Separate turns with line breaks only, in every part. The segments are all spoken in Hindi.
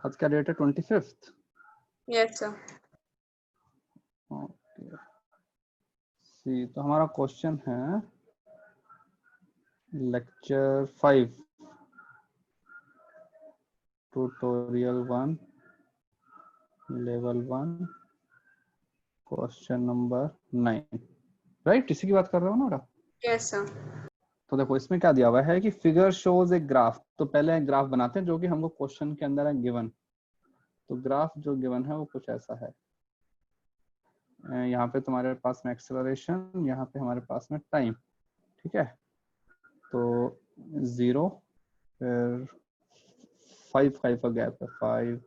आज क्या डेट है? 25th।
Yes sir.
ओके सी, तो हमारा क्वेश्चन है lecture 5 tutorial 1 level 1 question number 9, right? इसी की बात कर रहे हो ना बेटा?
Yes sir.
तो देखो इसमें क्या दिया हुआ है कि फिगर शोज ए ग्राफ। तो पहले एक ग्राफ बनाते हैं जो कि हमको क्वेश्चन के अंदर है गिवन। तो ग्राफ जो गिवन है वो कुछ ऐसा है। यहाँ पे तुम्हारे पास में एक्सेलरेशन, यहाँ पे हमारे पास में टाइम, ठीक है? तो 0, फिर 5 का गैप है, 5,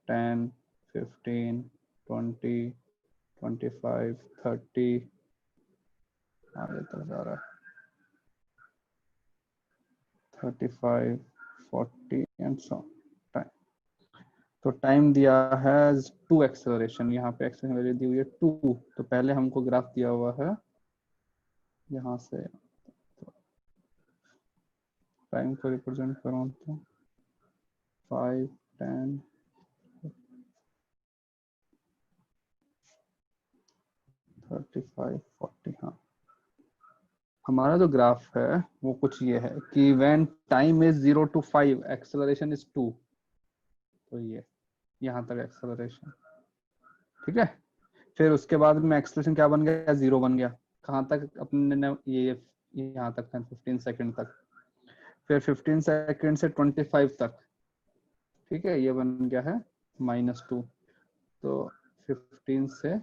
10, 15, 20, 25, 30 आगे तक जा रहा है, 35, 40 एंड सो टाइम। तो टाइम दिया है 2 एक्सेलरेशन, यहाँ पे एक्सेलरेशन दी हुई है 2। तो पहले हमको ग्राफ दिया हुआ है यहाँ से, टाइम को रिप्रेजेंट करूँ तो 5, 10, 35, 40। हाँ, हमारा जो ग्राफ है वो कुछ ये है कि when time is 0 to 5 acceleration is 2। तो ये यहाँ तक एक्सेलरेशन, ठीक है? फिर उसके बाद में एक्सेलरेशन क्या बन गया? 0 बन गया। कहाँ तक? अपने ने ये यहाँ तक था, 15 सेकंड तक। फिर 15 सेकंड से 25 तक, ठीक है, ये बन गया है -2। तो 15 से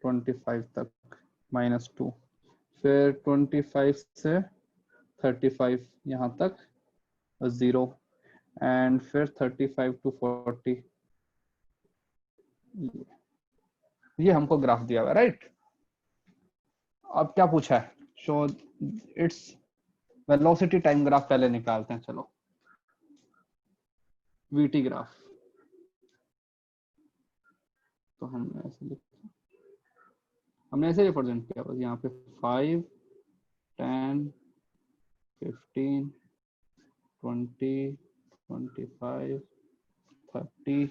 25 तक -2, फिर 25 से 35 यहाँ तक 0, एंड फिर 35 to 40। ये हमको ग्राफ दिया हुआ है, राइट? अब क्या पूछा है? Show its velocity time graph पहले निकालते हैं। चलो, वीटी ग्राफ। तो हमने ऐसे रिप्रेजेंट किया बस, यहाँ पे 5, 10, 15, 20, 25, 30,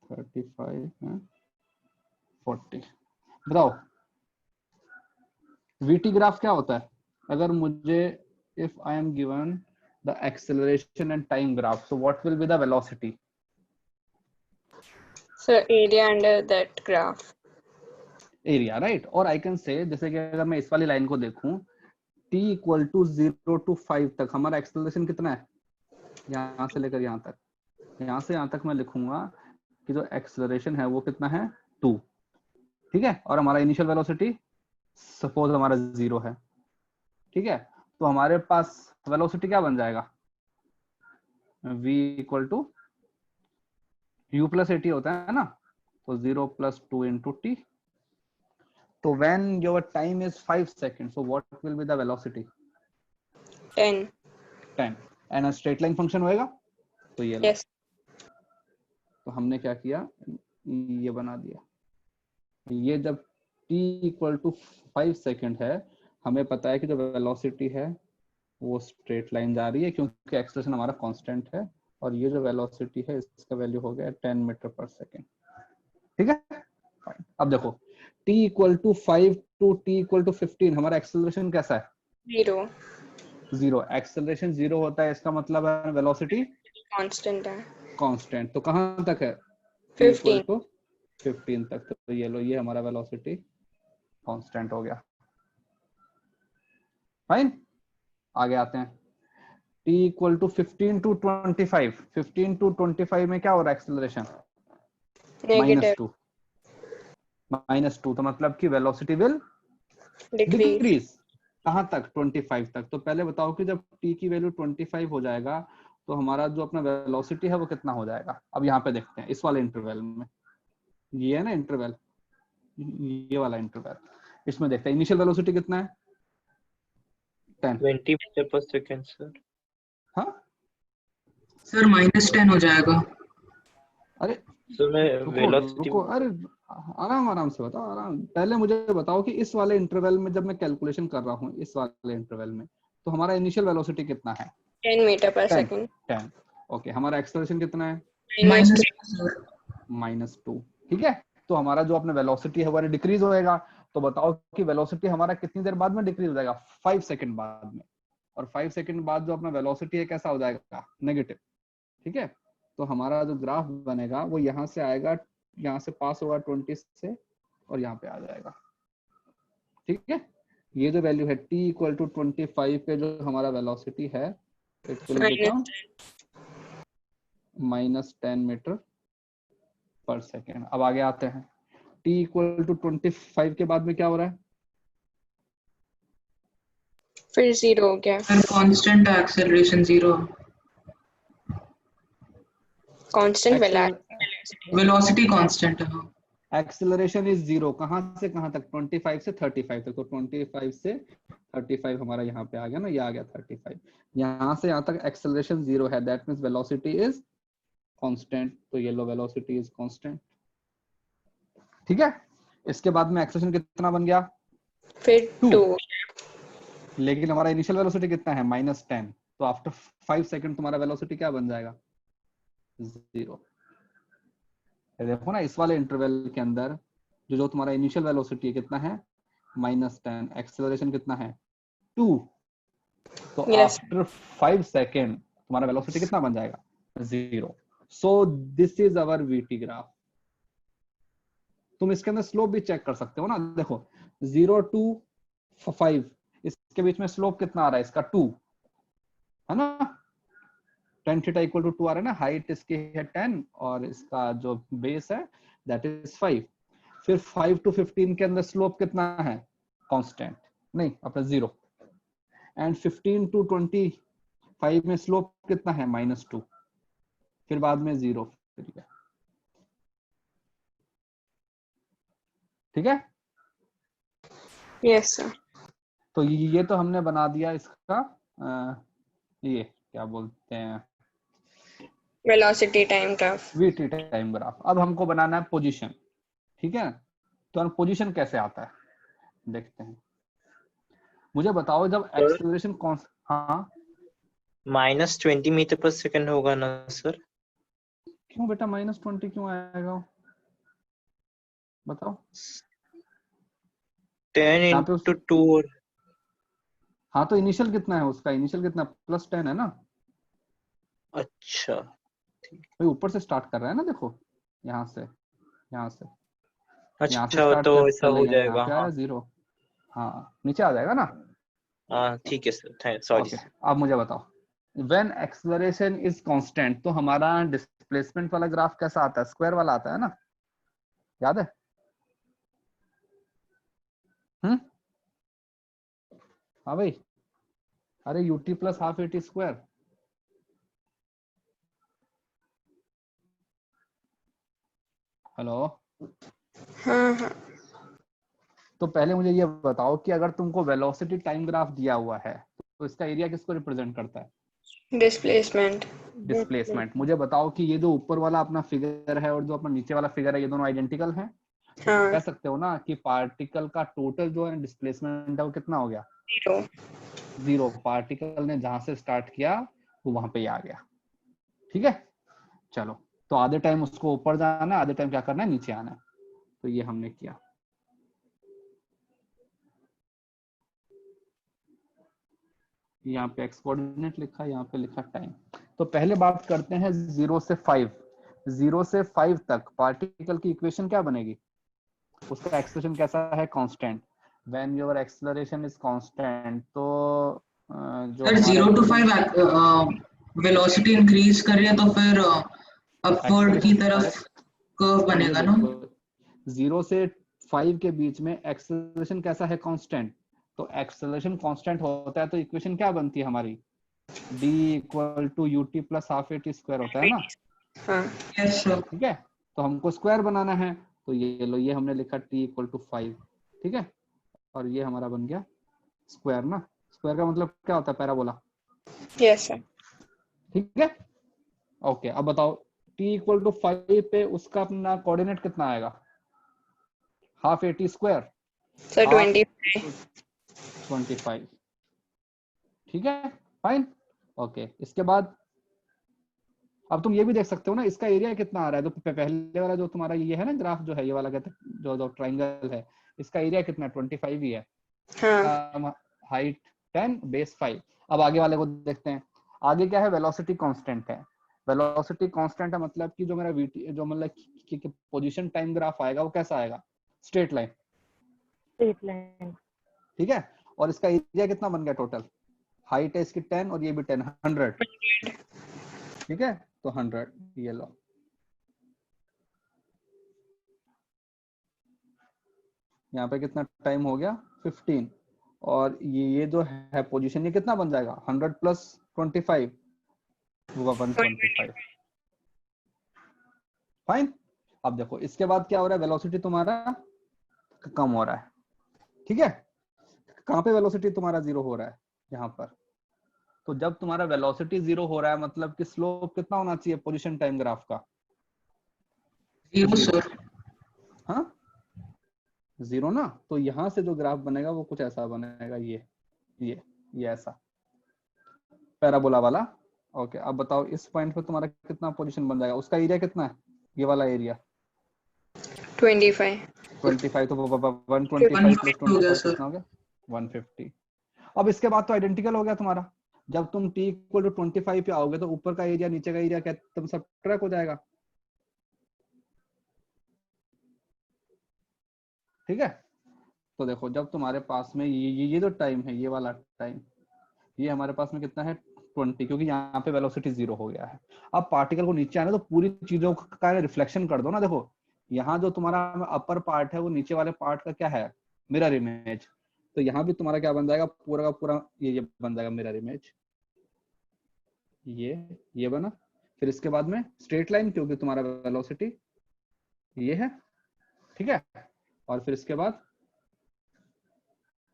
35 एंड 40। बताओ वीटी ग्राफ क्या होता है? अगर मुझे, if I am given the acceleration and time graph, so what will be the velocity?
Sir, area under that graph.
Area, right? और आई कैन से, जैसे कि अगर मैं इस वाली लाइन को देखूं, t इक्वल टू 0 to 5 तक हमारा एक्सेलरेशन कितना है? यहाँ से लेकर यहाँ तक, यहाँ से यहाँ तक मैं लिखूंगा कि जो एक्सेलरेशन है वो कितना है? 2, ठीक है? और हमारा इनिशियल वेलोसिटी सपोज हमारा 0 है, ठीक है? तो हमारे पास वेलोसिटी क्या बन जाएगा? v equal to u plus at होता है ना, तो 0 + 2 × t। तो when your time is 5 seconds, so what will be the velocity?
10.
10 and a straight line function होएगा। तो ये लो,
Yes.
तो हमने क्या किया, ये बना दिया। ये जब t इक्वल टू 5 सेकंड है, हमें पता है कि जो वेलोसिटी है वो स्ट्रेट लाइन जा रही है क्योंकि एक्सेलरेशन हमारा कांस्टेंट है, और ये जो वेलोसिटी है इसका वैल्यू हो गया 10 मीटर पर सेकंड, ठीक है? अब देखो t equal to 5 to t equal to 15 हमारा एक्सेलरेशन कैसा है?
0.
0। एक्सेलरेशन 0 होता है, इसका मतलब है वेलोसिटी
Constant है.
कांस्टेंट। तो कहां तक है? t equal
15.
टू 15 तक। तो ये लो, ये हमारा वेलोसिटी कांस्टेंट हो गया। फाइन, आगे आते हैं। t equal to 15 to 25, 15 to 25 में क्या हो रहा है एक्सेलरेशन?
Negative.
-2। तो मतलब कि वेलोसिटी विल
Decrease.
डिक्रीज। कहां तक? 25 तक। तो पहले बताओ कि जब t की वैल्यू 25 हो जाएगा तो हमारा जो अपना वेलोसिटी है वो कितना हो जाएगा? अब यहाँ पे देखते हैं इस वाले इंटरवल में, ये है ना इंटरवल, ये वाला इंटरवल, इसमें देखते हैं इनिशियल वेलोसिटी कितना है? 10।
20 मीटर पर सेकंड सर।
हाँ
सर -10 हो जाएगा।
अरे
सर मैं
रुको
वेलोसिटी
रुको, अरे आराम से बताओ, आराम। पहले मुझे बताओ कि इस वाले इंटरवल में जब मैं कैलकुलेशन कर रहा हूँ इस वाले इंटरवल में, तो हमारा इनिशियल वेलोसिटी कितना है?
10 meter per
10।
second.
10। ओके, हमारा एक्सेलरेशन कितना है?
-2.
-2. ठीक है, तो हमारा जो अपना वेलोसिटी है वो डिक्रीज होएगा। तो बताओ कि वेलोसिटी हमारा कितनी देर बाद में डिक्रीज हो जाएगा? 5 सेकंड बाद में। और 5 सेकंड बाद जो अपना वेलोसिटी है कैसा हो जाएगा? नेगेटिव। ठीक है, तो हमारा जो ग्राफ बनेगा वो यहाँ से आएगा, यहाँ से पास होगा 20 से और यहाँ पे आ जाएगा। ठीक है, ये जो वैल्यू है t इक्वल टू 25 पे जो हमारा वेलोसिटी है, इट विल बिकम -10 मीटर पर सेकेंड। अब आगे आते हैं, t इक्वल टू 25 के बाद में क्या हो रहा है?
फिर 0 हो गया.
Constant acceleration 0,
constant
velocity constant है।
एक्सेलरेशन इज 0 कहां से कहां तक? 25 से 35 तक। तो 25 से 35 हमारा यहाँ पे आ गया ना, ये आ गया 35। यहाँ से यहाँ तक एक्सेलरेशन 0 है, that means velocity is constant. तो ये लो, वेलोसिटी इज कांस्टेंट। ठीक है, इसके बाद में एक्सेलरेशन कितना बन गया?
फिर 2.
लेकिन हमारा इनिशियल वेलोसिटी कितना है? -10। तो आफ्टर 5 सेकंड तुम्हारा वेलोसिटी क्या बन जाएगा? 0। देखो ना, इस वाले इंटरवल के अंदर जो तुम्हारा इनिशियल वेलोसिटी है कितना है? -10। एक्सेलरेशन कितना है? 2। तो आफ्टर 5 सेकंड तुम्हारा वेलोसिटी कितना बन जाएगा? 0। So this is our VT graph. तुम इसके अंदर स्लोप भी चेक कर सकते हो ना। देखो 0 to 5, इसके बीच में स्लोप कितना आ रहा है? इसका 2 है ना। tan थीटा इक्वल टू 2 आ रहा है ना। हाइट इसकी है 10 और इसका जो बेस है दैट इज 5। फिर 5 to 15 के अंदर स्लोप कितना है? कांस्टेंट, नहीं अपना 0। एंड 15 to 25 में स्लोप कितना है? -2। फिर बाद में 0। ठीक है,
यस सर.
तो ये तो हमने बना दिया इसका ये क्या बोलते हैं,
velocity time graph.
VT time graph. अब हमको बनाना है पोजीशन। ठीक है, तो हम पोजीशन कैसे आता है देखते हैं। मुझे बताओ जब एक्सेलरेशन कौन, हाँ
-20 मीटर पर सेकंड होगा ना सर?
क्यों बेटा -20 क्यों आएगा? बताओ।
10
यहाँ पे
into 2।
हाँ तो इनिशियल कितना है उसका? इनिशियल कितना? +10 है ना।
अच्छा
भाई ऊपर से स्टार्ट कर रहा है ना, देखो यहाँ से, यहाँ से
अच्छा,
स्टार्ट
तो
कर
ऐसा हो
लेंगे, यहाँ
जाएगा।
पे आया 0। हाँ नीचे आ जाएगा ना।
हाँ ठीक है सर, सॉरी।
ओके, अब मुझे बताओ व्हेन एक्सेलरेशन इज कांस्टेंट तो हमारा डिस्प्लेसमेंट वाला ग्राफ कैसा आता है? स्क्वायर वाला आता है ना, याद है? हाँ भाई, अरे ut + ½ at स्क्वायर। हेलो,
हाँ.
तो पहले मुझे ये बताओ कि अगर तुमको वेलोसिटी टाइम ग्राफ दिया हुआ है तो इसका एरिया किसको रिप्रेजेंट करता है?
डिस्प्लेसमेंट.
डिस्प्लेसमेंट। मुझे बताओ कि ये जो ऊपर वाला अपना फिगर है और जो अपना नीचे वाला फिगर है, ये दोनों आइडेंटिकल हैं?
हाँ.
कह सकते हो ना कि पार्टिकल का टोटल जो है डिस्प्लेसमेंट है वो कितना हो गया? 0। पार्टिकल ने जहां से स्टार्ट किया वो वहां पे ही आ गया। ठीक है, चलो तो आधे टाइम उसको ऊपर जाना है, आधे टाइम क्या करना है? नीचे आना है। तो ये हमने किया। यहाँ पे एक्स कोऑर्डिनेट लिखा, यहाँ पे लिखा टाइम। तो पहले बात करते हैं 0 से 5। 0 से 5 तक पार्टिकल की इक्वेशन क्या बनेगी? उसका एक्सेलरेशन कैसा है? Constant. When your acceleration is constant तो जो
सर 0 to 5 वेलोसिटी इंक्रीज कर रही है तो फिर अपवर्ड की तरफ कर्व बनेगा ना।
0 से 5 के बीच में एक्सेलरेशन कैसा है? कांस्टेंट। तो एक्सेलरेशन कांस्टेंट होता है तो इक्वेशन क्या बनती है हमारी? d = ut + ½ at स्क्वायर होता है ना।
हाँ.
Yes sir.
ठीक है, तो हमको स्क्वायर बनाना है तो ये लो, ये हमने लिखा t = 5। ठीक है, और ये हमारा बन गया स्क्वायर ना। स्क्वायर का मतलब क्या होता है? पैराबोला।
Yes sir.
ठीक है, ओके। अब बताओ t = 5 पे उसका अपना कोऑर्डिनेट कितना आएगा? ½ at स्क्वायर।
सर
25। ठीक है, फाइन। ओके, इसके बाद अब तुम ये भी देख सकते हो ना, इसका एरिया कितना आ रहा है, तो पहले वाला जो तुम्हारा ये है ना ग्राफ जो है, ये वाला कहते हैं जो जो ट्राइंगल है, इसका एरिया कितना 25 ही है,
हाँ
हाइट 10, बेस 5। अब आगे वाले को देखते हैं। आगे क्या है, वेलोसिटी कांस्टेंट है। वेलोसिटी कांस्टेंट है मतलब कि जो मेरा वीटी जो मतलब पोजीशन टाइम ग्राफ आएगा वो कैसा आएगा, स्ट्रेट लाइन,
स्ट्रेट लाइन।
ठीक है। और इसका एरिया कितना बन गया टोटल, हाइट है इसकी 10 और ये भी 10, 100, ठीक है। तो 100 ये लो, यहाँ पे कितना टाइम हो गया 15, और ये जो है पोजीशन ये कितना बन जाएगा 100 प्लस 25 वो 125, फाइन। अब देखो इसके बाद क्या हो रहा है, वेलोसिटी तुम्हारा कम हो रहा है, ठीक है। कहाँ पे वेलोसिटी तुम्हारा जीरो हो रहा है, यहाँ पर। तो जब तुम्हारा वेलोसिटी जीरो हो रहा है मतलब कि स्लोप कितना होना चाहिए पोजीशन टाइम ग्राफ का,
0 सर।
हाँ 0 ना। तो यहाँ से जो ग्राफ बनेगा वो कुछ ऐसा बनेगा, ये ऐसा पैराबोला वाला। ओके, अब बताओ इस पॉइंट पे तुम्हारा कितना पोजीशन बन जाएगा, उसका एरिया कितना है, ये वाला एरिया
25।
25, तो 125 प्लस
150 हो गया
25
सर।
कितना हो गया 150। अब इसके बाद तो आइडेंटिकल हो गया तुम्हारा, जब तुम t इक्वल टू 25 पे आओगे तो ऊपर का एरिया नीचे का एरिया क्या तुम सब ट्रैक हो जाएगा, ठीक है। तो देखो जब तुम्हारे पास में ये जो टाइम है, ये वाला टाइम, ये हमारे पास में कितना है 20, क्योंकि यहाँ पे वेलोसिटी 0 हो गया है। अब पार्टिकल को नीचे आने तो पूरी चीजों का रिफ्लेक्शन कर दो ना। देखो यहाँ जो तुम्हारा अपर पार्ट है वो नीचे वाले पार्ट का क्या है, मिरर इमेज। तो यहाँ भी तुम्हारा क्या बन जाएगा, पूरा का पूरा ये बन जाएगा मिरर इमेज, ये बना। फिर इसके बाद में स्ट्रेट लाइन, क्योंकि तुम्हारा वेलोसिटी ये है, ठीक है। और फिर इसके बाद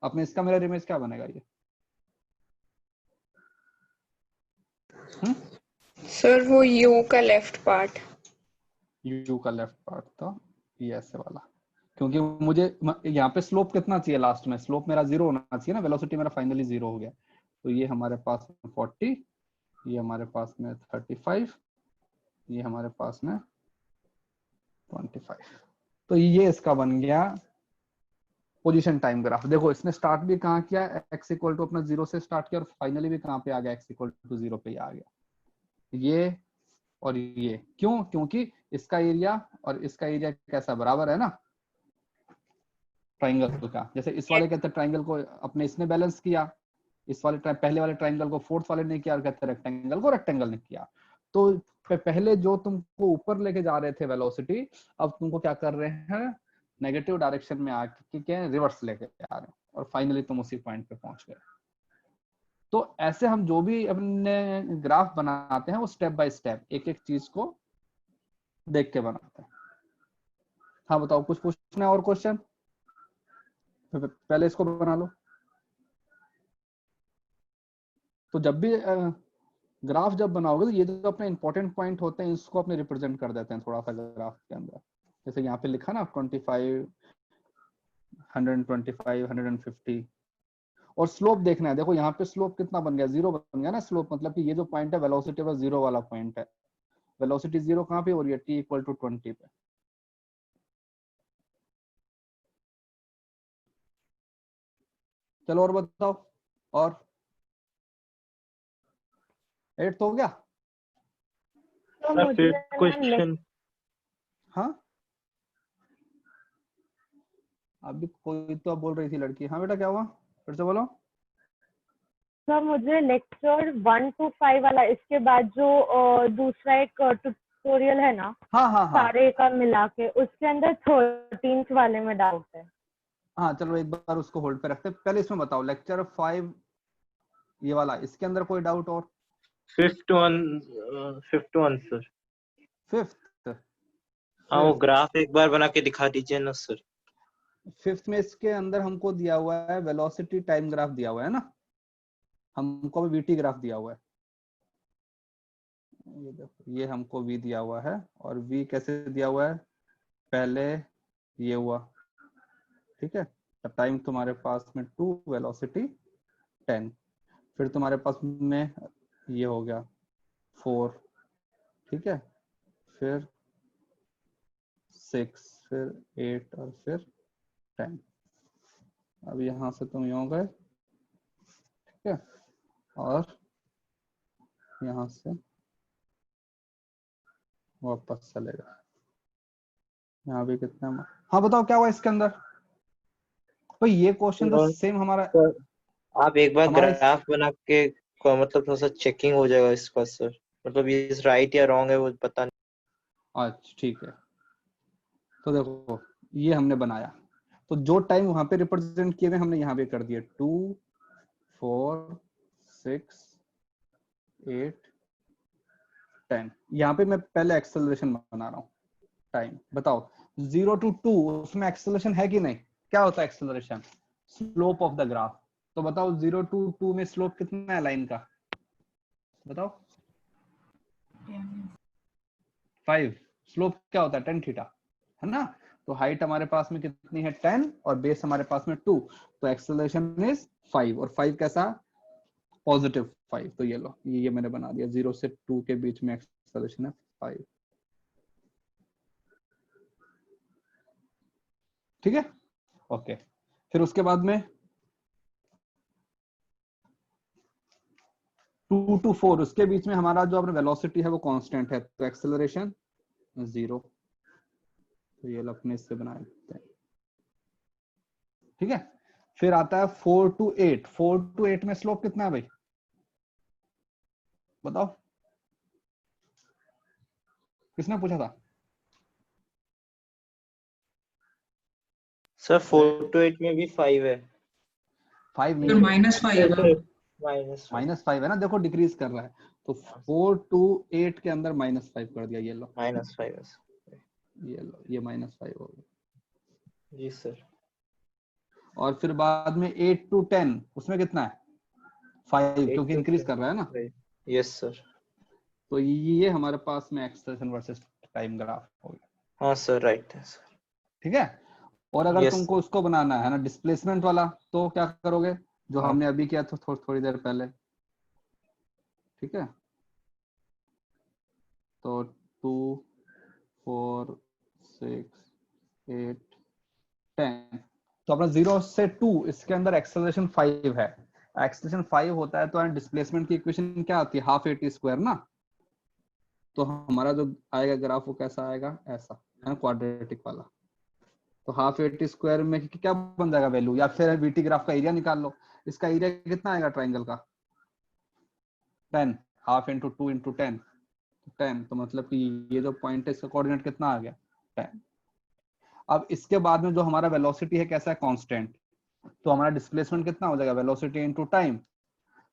अपने इसका मिरर इमेज क्या बनेगा, ये
सर वो यू का लेफ्ट पार्ट।
यू का लेफ्ट पार्ट था ये ऐसे वाला, क्योंकि मुझे यहाँ पे स्लोप कितना चाहिए, लास्ट में स्लोप मेरा 0 होना चाहिए ना, वेलोसिटी मेरा फाइनली 0 हो गया। तो ये हमारे पास में 40, ये हमारे पास में 35, ये हमारे पास में 25। तो ये इसका बन गया पोजीशन टाइम ग्राफ। देखो इसने स्टार्ट भी कहाँ किया, x इक्वल टू अपना 0 से स्टार्ट किया, और फाइनली भी कहाँ पे आ गया, x इक्वल टू 0 पे ही आ गया। ये और ये क्यों, क्योंकि इसका एरिया और इसका एरिया कैसा बराबर है ना ट्राइंगल का। जैसे इस वाले कहते हैं ट्राइंगल को अपने इसने बैलेंस किया, इस वाले पहले वाले ट्राइंगल को फोर्थ वाले ने किया, और कहते हैं रेक्टेंगल को रेक्टेंगल ने किया। तो पहले जो तुमको ऊपर लेके जा रहे थे वेलोसिटी, अब तुमको क्या कर रहे हैं, नेगेटिव डायरेक्शन में आके क्या रिवर्स लेके आ रहे हैं, और फाइनली तुम उसी पॉइंट पे पहुंच गए। तो ऐसे हम जो भी अपने ग्राफ बनाते हैं वो स्टेप बाय स्टेप एक एक चीज को देख के बनाते हैं। हाँ बताओ, कुछ पूछना है और क्वेश्चन, पहले इसको बना लो। तो जब भी ग्राफ जब बनाओगे तो ये जो अपने इंपॉर्टेंट पॉइंट होते हैं इसको अपने रिप्रेजेंट कर देते हैं थोड़ा सा ग्राफ के अंदर। जैसे यहाँ पे लिखा ना 25, 125, 150। और स्लोप देखना है, देखो यहाँ पे स्लोप कितना बन गया, 0 बन गया ना स्लोप, मतलब कि ये जो पॉइंट है वेलोसिटी वाला 0 वाला पॉइंट है। वेलोसिटी 0 कहाँ पे हो रही है, t इक्वल टू 20 पे। चलो और बताओ, और 8 तो हो गया।
तो
सर
मुझे
फिर
ना
क्वेश्चन,
हाँ अभी कोई तो बोल रही थी लड़की, हाँ बेटा क्या हुआ, फिर से बोलो।
सर मुझे लेक्चर 1 to 5 वाला, इसके बाद जो दूसरा एक ट्यूटोरियल है ना,
हाँ हाँ हाँ
सारे का मिला के, उसके अंदर 13th वाले में डाउट है।
हाँ चलो एक बार उसको होल्ड पे रखते हैं। पहले इसमें बताओ लेक्चर 5 ये वाला, इसके अंदर कोई डाउट और।
Fifth one sir.
फिफ्थ,
हाँ वो ग्राफ एक बार बना के दिखा दीजिए ना सर।
फिफ्थ में इसके अंदर हमको दिया हुआ है वेलोसिटी टाइम ग्राफ दिया हुआ है ना, हमको अभी वीटी ग्राफ दिया हुआ है। ये देखो ये हमको वी दिया हुआ है, और वी कैसे दिया हुआ है, पहले ये हुआ, ठीक है। टाइम तुम्हारे पास में 2, वेलोसिटी 10, फिर तुम्हारे पास में ये हो गया 4, ठीक है, फिर 6, फिर 8 और फिर 10। अब यहाँ से तुम यूं गए, ठीक है, और यहाँ से वापस चलेगा। यहाँ भी कितना, हाँ बताओ क्या हुआ इसके अंदर। तो ये क्वेश्चन तो सेम हमारा
सर आप एक बार
हमारा
ग्राफ बना के मतलब थोड़ा सा चेकिंग हो जाएगा इसका सर, मतलब ये राइट या रॉन्ग है वो पता नहीं।
अच्छा ठीक है, तो देखो ये हमने बनाया, तो जो टाइम वहां पे रिप्रेजेंट किए हुए हमने यहाँ पे कर दिए 2 4 6 8 10। यहाँ पे मैं पहले एक्सेलरेशन बना रहा हूँ। टाइम बताओ 0 to 2, उसमें एक्सेलरेशन है कि नहीं? क्या होता है acceleration? Slope of the graph. तो बताओ 0 to 2 में स्लोप कितना है लाइन का? बताओ 5। स्लोप क्या होता है? tan थीटा, है ना? तो हाइट हमारे पास में कितनी है? 10 और बेस हमारे पास में 2, तो एक्सेलरेशन इज 5। और 5 कैसा? पॉजिटिव 5। तो ये लो, ये मैंने बना दिया, 0 से 2 के बीच में एक्सेलरेशन है 5। ठीक है, ओके। फिर उसके बाद में 2 to 4, उसके बीच में हमारा जो अपना वेलोसिटी है वो कांस्टेंट है, तो एक्सेलरेशन 0। तो ये लो अपने इससे बना देते हैं, ठीक है। फिर आता है 4 to 8। 4 to 8 में स्लोप कितना है भाई? बताओ, किसने पूछा था?
सर 4 to 8 में भी 5 है।
5 नहीं
फिर
है,
-5 है।
-5
-5 है ना, देखो डिक्रीज कर रहा है, तो 4 to 8 के अंदर -5 कर दिया। ये लो,
-5 है
ये लो, ये -5 हो गया।
जी सर।
और फिर बाद में 8 to 10, उसमें कितना है? 5,
8
क्योंकि
to
इंक्रीज
10
कर रहा है ना।
Yes sir.
तो ये हमारे पास में एक्सेलरेशन वर्सेस टाइम ग्राफ हो गया,
हाँ सर राइट है सर।
ठीक है। और अगर
यस
तुमको
सर।
उसको बनाना है ना डिस्प्लेसमेंट वाला, तो क्या करोगे? जो
हाँ
हमने अभी किया था थोड़ी देर पहले, ठीक है। तो 2 4 6 8 10, तो अपना 0 से 2, इसके अंदर एक्सेलरेशन 5 है। एक्सेलरेशन 5 होता है तो डिस्प्लेसमेंट की इक्वेशन क्या आती है? हाफ AT स्क्वायर ना। तो हमारा जो आएगा ग्राफ वो कैसा आएगा? ऐसा है ना, क्वाड्रेटिक वाला। तो हाफ AT स्क्वायर में क्या बन जाएगा वैल्यू? या फिर VT ग्राफ का एरिया निकाल लो। इसका एरिया कितना आएगा ट्राइंगल का? 10। Half into 2 into 10, 10। तो मतलब कि ये जो पॉइंट है इसका कोऑर्डिनेट कितना आ गया? 10। अब इसके बाद में जो हमारा वेलोसिटी है कैसा है? कांस्टेंट। तो हमारा डिस्प्लेसमेंट कितना हो जाएगा? Velocity into time.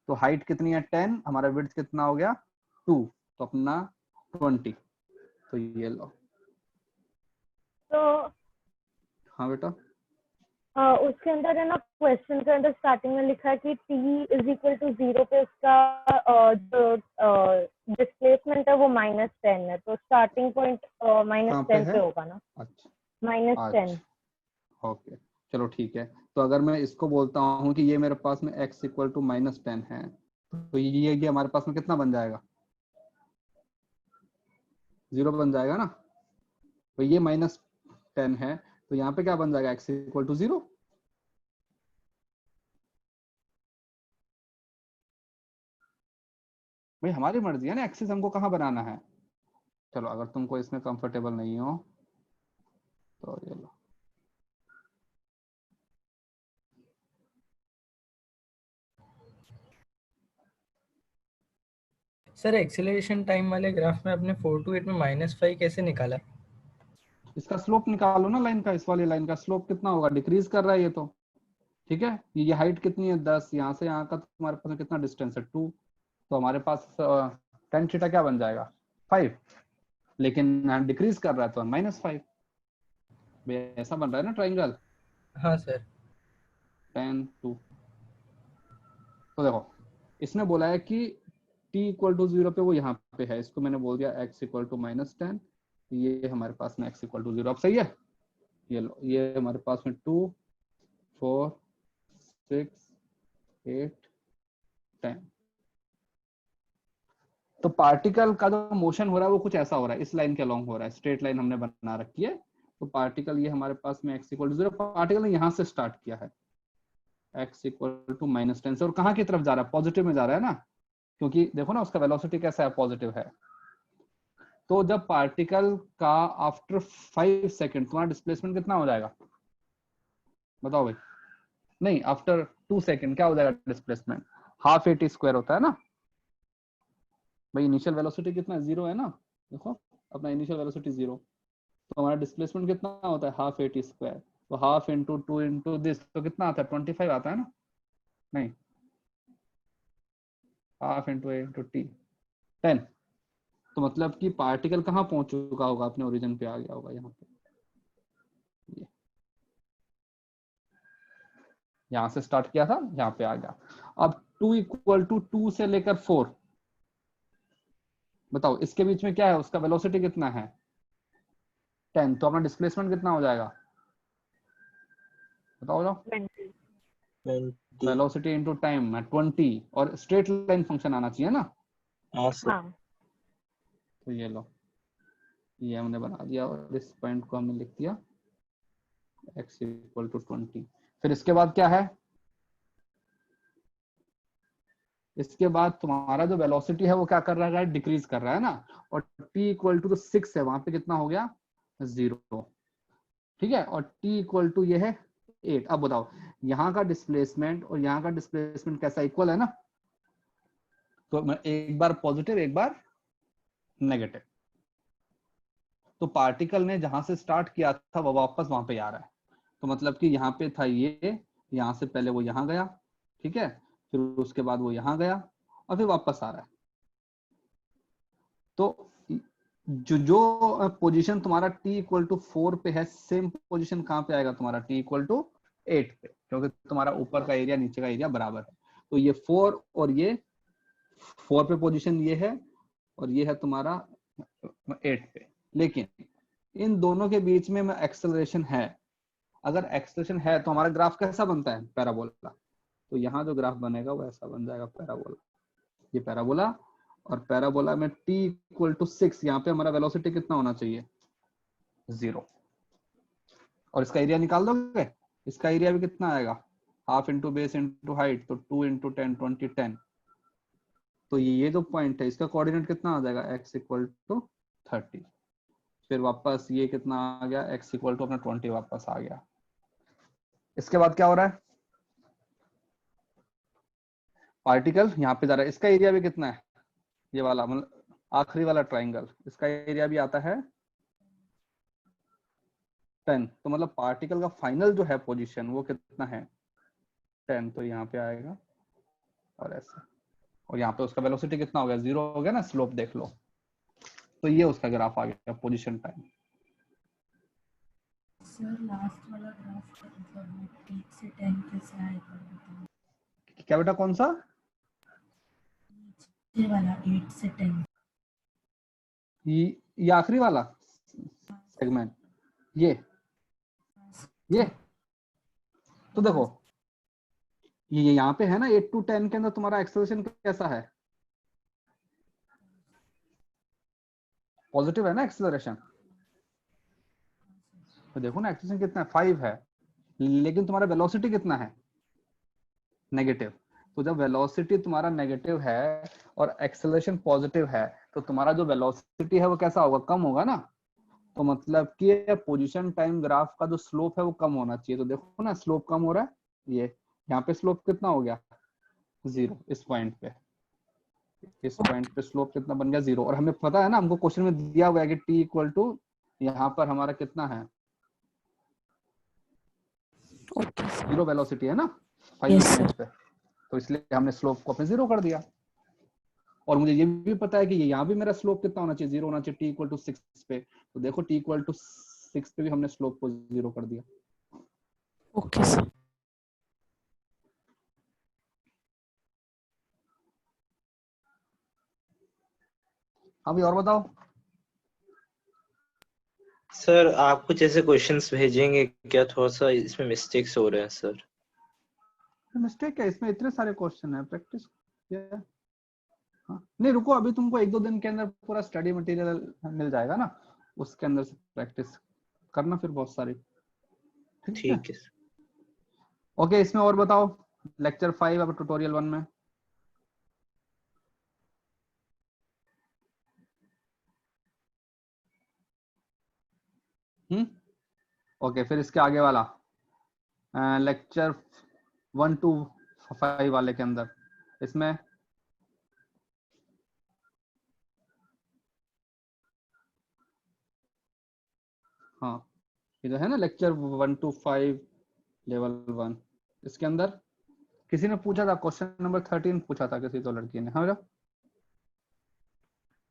तो हाइट कितनी है? 10, हमारा विड्थ कितना हो गया? 2, तो अपना 20। तो ये लो।
तो
हाँ बेटा,
उसके अंदर है ना, क्वेश्चन के अंदर स्टार्टिंग में लिखा है कि t इज इक्वल टू 0 पे उसका जो डिस्प्लेसमेंट है वो -10 है, तो स्टार्टिंग पॉइंट
कहाँ पे
-10
है?
पे होगा ना?
अच्छा
-10।
अच्छा, ओके, चलो ठीक है। तो अगर मैं इसको बोलता हूँ कि ये मेरे पास में x इक्वल टू -10 है, तो ये हमारे पास में कितना बन जाएगा? 0 बन जाएगा ना। तो ये -10 है, तो यहाँ पे क्या बन जाएगा? x equal to 0। भाई हमारी मर्जी है ना, एक्सिस हमको कहाँ बनाना है। चलो अगर तुमको इसमें कंफर्टेबल नहीं हो तो ये लो।
सर एक्सेलरेशन टाइम वाले ग्राफ में आपने 4 to 8 में -5 कैसे निकाला?
इसका स्लोप निकालो ना लाइन का। इस वाली लाइन का स्लोप कितना होगा? डिक्रीज कर रहा है ये तो, ठीक है। ये हाइट कितनी है? 10। यहाँ से यहाँ का तुम्हारे पास में कितना डिस्टेंस है? 2। तो हमारे पास tan थीटा क्या बन जाएगा? 5। लेकिन डिक्रीज कर रहा है तो -5। ऐसा बन रहा है ना ट्राइंगल।
हाँ सर।
tan 2। तो देखो इसने बोला है कि t इक्वल टू 0 पे वो यहाँ पे है, इसको मैंने बोल दिया x इक्वल टू -10। ये हमारे पास में x इक्वल टू 0। अब सही है। ये लो, ये हमारे पास में 2 4 6 8 10। तो पार्टिकल का जो मोशन हो रहा है वो कुछ ऐसा हो रहा है, इस लाइन के अलोंग हो रहा है, स्ट्रेट लाइन हमने बना रखी है। तो पार्टिकल ये हमारे पास में x इक्वल टू 0, पार्टिकल ने यहाँ से स्टार्ट किया है x इक्वल टू -10 से, और कहाँ की तरफ जा रहा है, पॉजिटिव में जा रहा है ना, क्योंकि देखो ना उसका वेलोसिटी कैसा है, पॉजिटिव है। तो जब पार्टिकल का आफ्टर 5 सेकेंड तुम्हारा डिस्प्लेसमेंट कितना हो जाएगा, बताओ भाई। नहीं, आफ्टर 2 सेकेंड क्या हो जाएगा डिस्प्लेसमेंट, हाफ AT स्क्वायर होता है ना भाई। इनिशियल वेलोसिटी कितना है, 0 है ना, देखो अपना इनिशियल वेलोसिटी 0, तो हमारा डिस्प्लेसमेंट कितना होता है, हाफ AT स्क्वायर। तो हाफ इंटू 2 इंटू दिस, तो कितना आता है, 25 आता है ना, नहीं, half into A into T 10। तो मतलब कि पार्टिकल कहाँ पहुंच चुका होगा, अपने ओरिजिन पे आ गया होगा, यहाँ पे, यहाँ से स्टार्ट किया था, यहाँ पे आ गया। अब 2 इक्वल टू 2 से लेकर 4, बताओ इसके बीच में क्या है, उसका वेलोसिटी कितना है, 10। तो अपना डिस्प्लेसमेंट कितना हो जाएगा, बताओ।
20.
वेलोसिटी इनटू टाइम है 20, और स्ट्रेट लाइन फंक्शन आना चाहिए ना।
हाँ सर।
हाँ
तो ये लो, ये हमने बना दिया, और इस पॉइंट को हमने लिख दिया x इक्वल टू 20। फिर इसके बाद क्या है, इसके बाद तुम्हारा जो वेलोसिटी है वो क्या कर रहा है, डिक्रीज कर रहा है ना, और t इक्वल टू 6 है, वहां पे कितना हो गया, 0, ठीक है, और t इक्वल टू ये है 8। अब बताओ यहाँ का डिस्प्लेसमेंट और यहाँ का डिस्प्लेसमेंट कैसा, इक्वल है ना, तो एक बार पॉजिटिव एक बार नेगेटिव। तो पार्टिकल ने जहां से स्टार्ट किया था वो वापस वहां पे आ रहा है। तो मतलब कि यहाँ पे था ये, यहाँ से पहले वो यहाँ गया, ठीक है, फिर उसके बाद वो यहाँ गया, और फिर वापस आ रहा है। तो जो पोजीशन तुम्हारा t इक्वल टू 4 पे है, सेम पोजीशन कहाँ पे आएगा तुम्हारा t इक्वल टू 8 पे, क्योंकि तुम्हारा ऊपर का एरिया नीचे का एरिया बराबर है। तो ये 4 और ये 4 पे पोजीशन ये है, और ये है तुम्हारा 8 पे। लेकिन इन दोनों के बीच में एक्सेलरेशन है, अगर एक्सेलरेशन है तो हमारा ग्राफ कैसा बनता है, पैराबोला। तो यहाँ जो ग्राफ बनेगा वो ऐसा बन जाएगा, पैराबोला, ये पैराबोला। और पैराबोला में t इक्वल टू 6, यहाँ पे हमारा वेलोसिटी कितना होना चाहिए, 0, और इसका एरिया निकाल दोगे, इसका एरिया भी कितना आएगा, half into base into height, तो 2 इंटू 10 20 10। तो ये जो पॉइंट है इसका कोऑर्डिनेट कितना आ जाएगा, x इक्वल टू 30। फिर वापस ये कितना आ गया, x इक्वल टू अपना 20 वापस आ गया। इसके बाद क्या हो रहा है, पार्टिकल यहाँ पे जा रहा है, इसका एरिया भी कितना है, ये वाला मतलब आखिरी वाला ट्राइंगल, इसका एरिया भी आता है 10। तो मतलब पार्टिकल का फाइनल जो है पोजीशन वो कितना है, 10। तो यहाँ पे आएगा और ऐसा, और यहाँ पे उसका वेलोसिटी कितना हो गया, 0 हो गया ना, स्लोप देख लो। तो ये उसका ग्राफ आ गया, पोजीशन टाइम।
सर लास्ट वाला ग्राफ का मतलब 8 से 10 कैसे आएगा,
क्या बेटा, कौन सा,
ये वाला 8 से 10,
ये आखिरी वाला सेगमेंट, ये तो देखो ये यहाँ पे है ना, 8 to 10 के अंदर तुम्हारा एक्सेलरेशन कैसा है, पॉजिटिव है ना एक्सेलरेशन। तो देखो ना एक्सेलरेशन कितना है, 5 है, लेकिन तुम्हारा वेलोसिटी कितना है, नेगेटिव। तो जब वेलोसिटी तुम्हारा नेगेटिव है और एक्सेलरेशन पॉजिटिव है, तो तुम्हारा जो वेलोसिटी है वो कैसा होगा, कम होगा ना। तो मतलब कि पोजीशन टाइम ग्राफ का जो स्लोप है वो कम होना चाहिए। तो देखो ना स्लोप कम हो रहा है, ये यहाँ पे स्लोप कितना हो गया, 0। इस पॉइंट पे स्लोप कितना बन गया, 0। और हमें पता है ना, हमको क्वेश्चन में दिया हुआ है कि t इक्वल टू यहाँ पर हमारा कितना है, 0 वेलोसिटी है ना 5 सेकंड पे, तो इसलिए हमने स्लोप को अपने 0 कर दिया। और मुझे ये भी पता है कि यहाँ भी मेरा स्लोप कितना होना चाहिए, 0 होना चाहिए, t इक्वल टू 6 पे। तो देखो t इक्वल टू 6 पे भी हमने स्लोप को 0 कर दिया।
Okay sir.
अभी और बताओ
सर आप कुछ ऐसे क्वेश्चंस भेजेंगे क्या, थोड़ा सा इसमें मिस्टेक्स हो रहे हैं सर।
मिस्टेक है इसमें, इतने सारे क्वेश्चन है, प्रैक्टिस किया। हाँ नहीं रुको, अभी तुमको 1-2 दिन के अंदर पूरा स्टडी मटेरियल मिल जाएगा ना, उसके अंदर से प्रैक्टिस करना फिर बहुत सारी। ठीक है
ठीक है सर।
ओके, इसमें और बताओ लेक्चर 5 अब ट्यूटोरियल 1 में। ओके, फिर इसके आगे वाला लेक्चर 1 to 5 वाले के अंदर इसमें हाँ ये जो है ना लेक्चर 1 to 5 लेवल 1, इसके अंदर किसी ने पूछा था क्वेश्चन नंबर 13 पूछा था किसी तो लड़की ने, हाँ बेटा?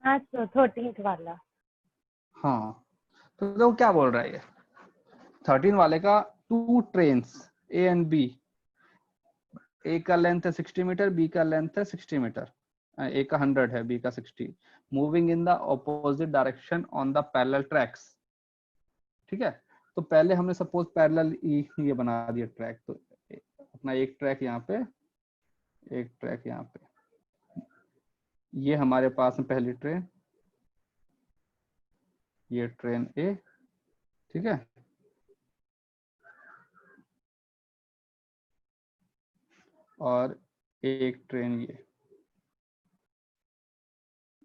हाँ सर 13th वाला।
हाँ तो देखो क्या बोल रहा है ये 13 वाले का, 2 ट्रेन्स ए एंड बी, ए का लेंथ है 60 मीटर, बी का लेंथ है 60 मीटर, ए का 100 है, बी का 60, moving in the opposite direction on the parallel tracks. ठीक है, तो पहले हमने सपोज पैरेलल ये बना दिया ट्रैक, तो अपना एक ट्रैक यहाँ पे, एक ट्रैक यहाँ पे, ये हमारे पास में पहली ट्रेन, ये ट्रेन ए, ठीक है, और एक ट्रेन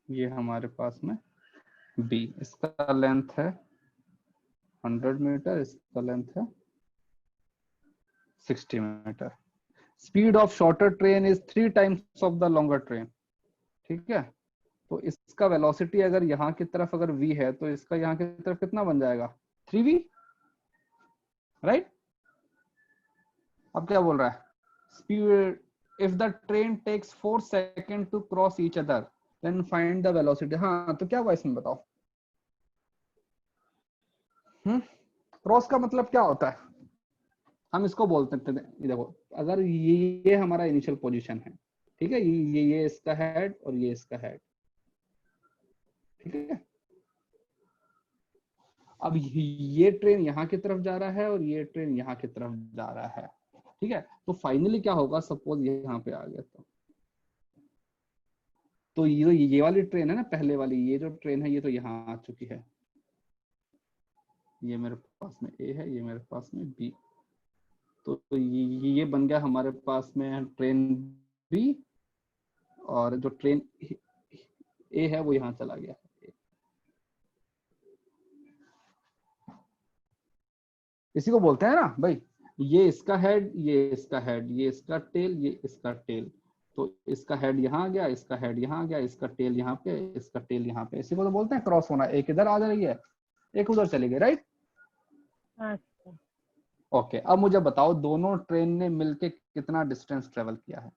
ये हमारे पास में बी, इसका लेंथ है 100 मीटर, इसका लेंथ है 60 metre. Speed of shorter train is 3 times of the longer train. ठीक है, तो इसका वेलोसिटी अगर यहाँ की तरफ अगर v है तो इसका यहाँ की तरफ कितना बन जाएगा 3v, राइट? अब क्या बोल रहा है, speed if the train takes 4 second to cross each other then find the velocity. हाँ तो क्या हुआ इसमें बताओ? क्रॉस का मतलब क्या होता है? हम इसको बोलते हैं, देखो अगर ये हमारा इनिशियल पोजीशन है, ठीक है, ये इसका हेड और ये इसका हेड, ठीक है, अब ये ट्रेन यहाँ की तरफ जा रहा है और ये ट्रेन यहाँ की तरफ जा रहा है, ठीक है, तो फाइनली क्या होगा, सपोज ये यहाँ पे आ गया तो ये वाली ट्रेन है ना, पहले वाली ये जो ट्रेन है ये तो यहाँ आ चुकी है, ये मेरे पास में ए है, ये मेरे पास में बी, तो ये बन गया हमारे पास में ट्रेन बी, और जो ट्रेन ए है वो यहाँ चला गया। इसी को बोलते हैं ना भाई, ये इसका हेड, ये इसका हेड, ये इसका टेल, ये इसका टेल, तो इसका हेड यहाँ आ गया, इसका हेड यहाँ आ गया, इसका टेल यहाँ पे, इसका टेल यहाँ पे, इसी को तो बोलते हैं क्रॉस होना। एक इधर आ जा रही है, एक उधर चली गई, राइट?
अच्छा
ओके, अब मुझे बताओ दोनों ट्रेन ने मिलके कितना डिस्टेंस ट्रेवल किया है?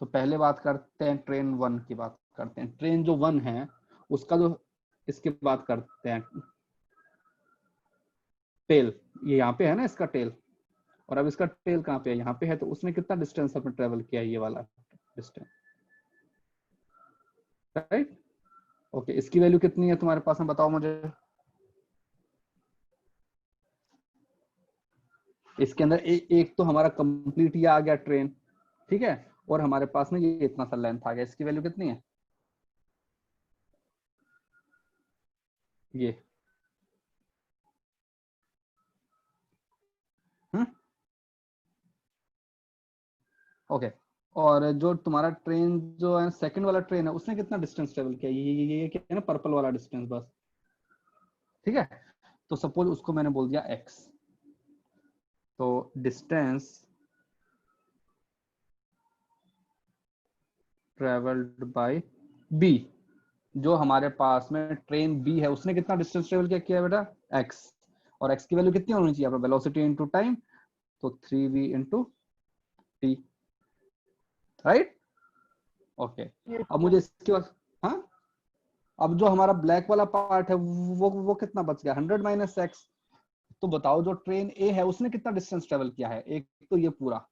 तो पहले बात करते हैं ट्रेन 1 की बात करते हैं। ट्रेन जो 1 है उसका जो, इसकी बात करते हैं टेल, ये यहाँ पे है ना इसका टेल, और अब इसका टेल कहाँ पे है, यहाँ पे है, तो उसने कितना डिस्टेंस अपने ट्रेवल किया, ये वाला डिस्टेंस, राइट? ओके, इसकी वैल्यू कितनी है तुम्हारे पास में, बताओ मुझे। इसके अंदर एक तो हमारा कंप्लीट ये आ गया ट्रेन, ठीक है, और हमारे पास में ये इतना सा लेंथ आ गया, इसकी वैल्यू कितनी है, ये ओके, और जो तुम्हारा ट्रेन जो है सेकंड वाला ट्रेन है उसने कितना डिस्टेंस ट्रेवल किया, ये क्या है ना, पर्पल वाला डिस्टेंस बस, ठीक है, तो सपोज उसको मैंने बोल दिया x, तो डिस्टेंस ट्रेवल्ड बाय b, जो हमारे पास में ट्रेन b है उसने कितना डिस्टेंस ट्रेवल किया बेटा x, और x की वैल्यू कितनी होनी चाहिए, आपका वेलोसिटी इनटू टाइम, तो 3v into t, right? Okay, अब मुझे इसके बाद, हाँ अब जो हमारा ब्लैक वाला पार्ट है वो कितना बच गया, 100 माइनस x, तो बताओ जो ट्रेन A है उसने कितना डिस्टेंस ट्रेवल किया है, एक तो ये पूरा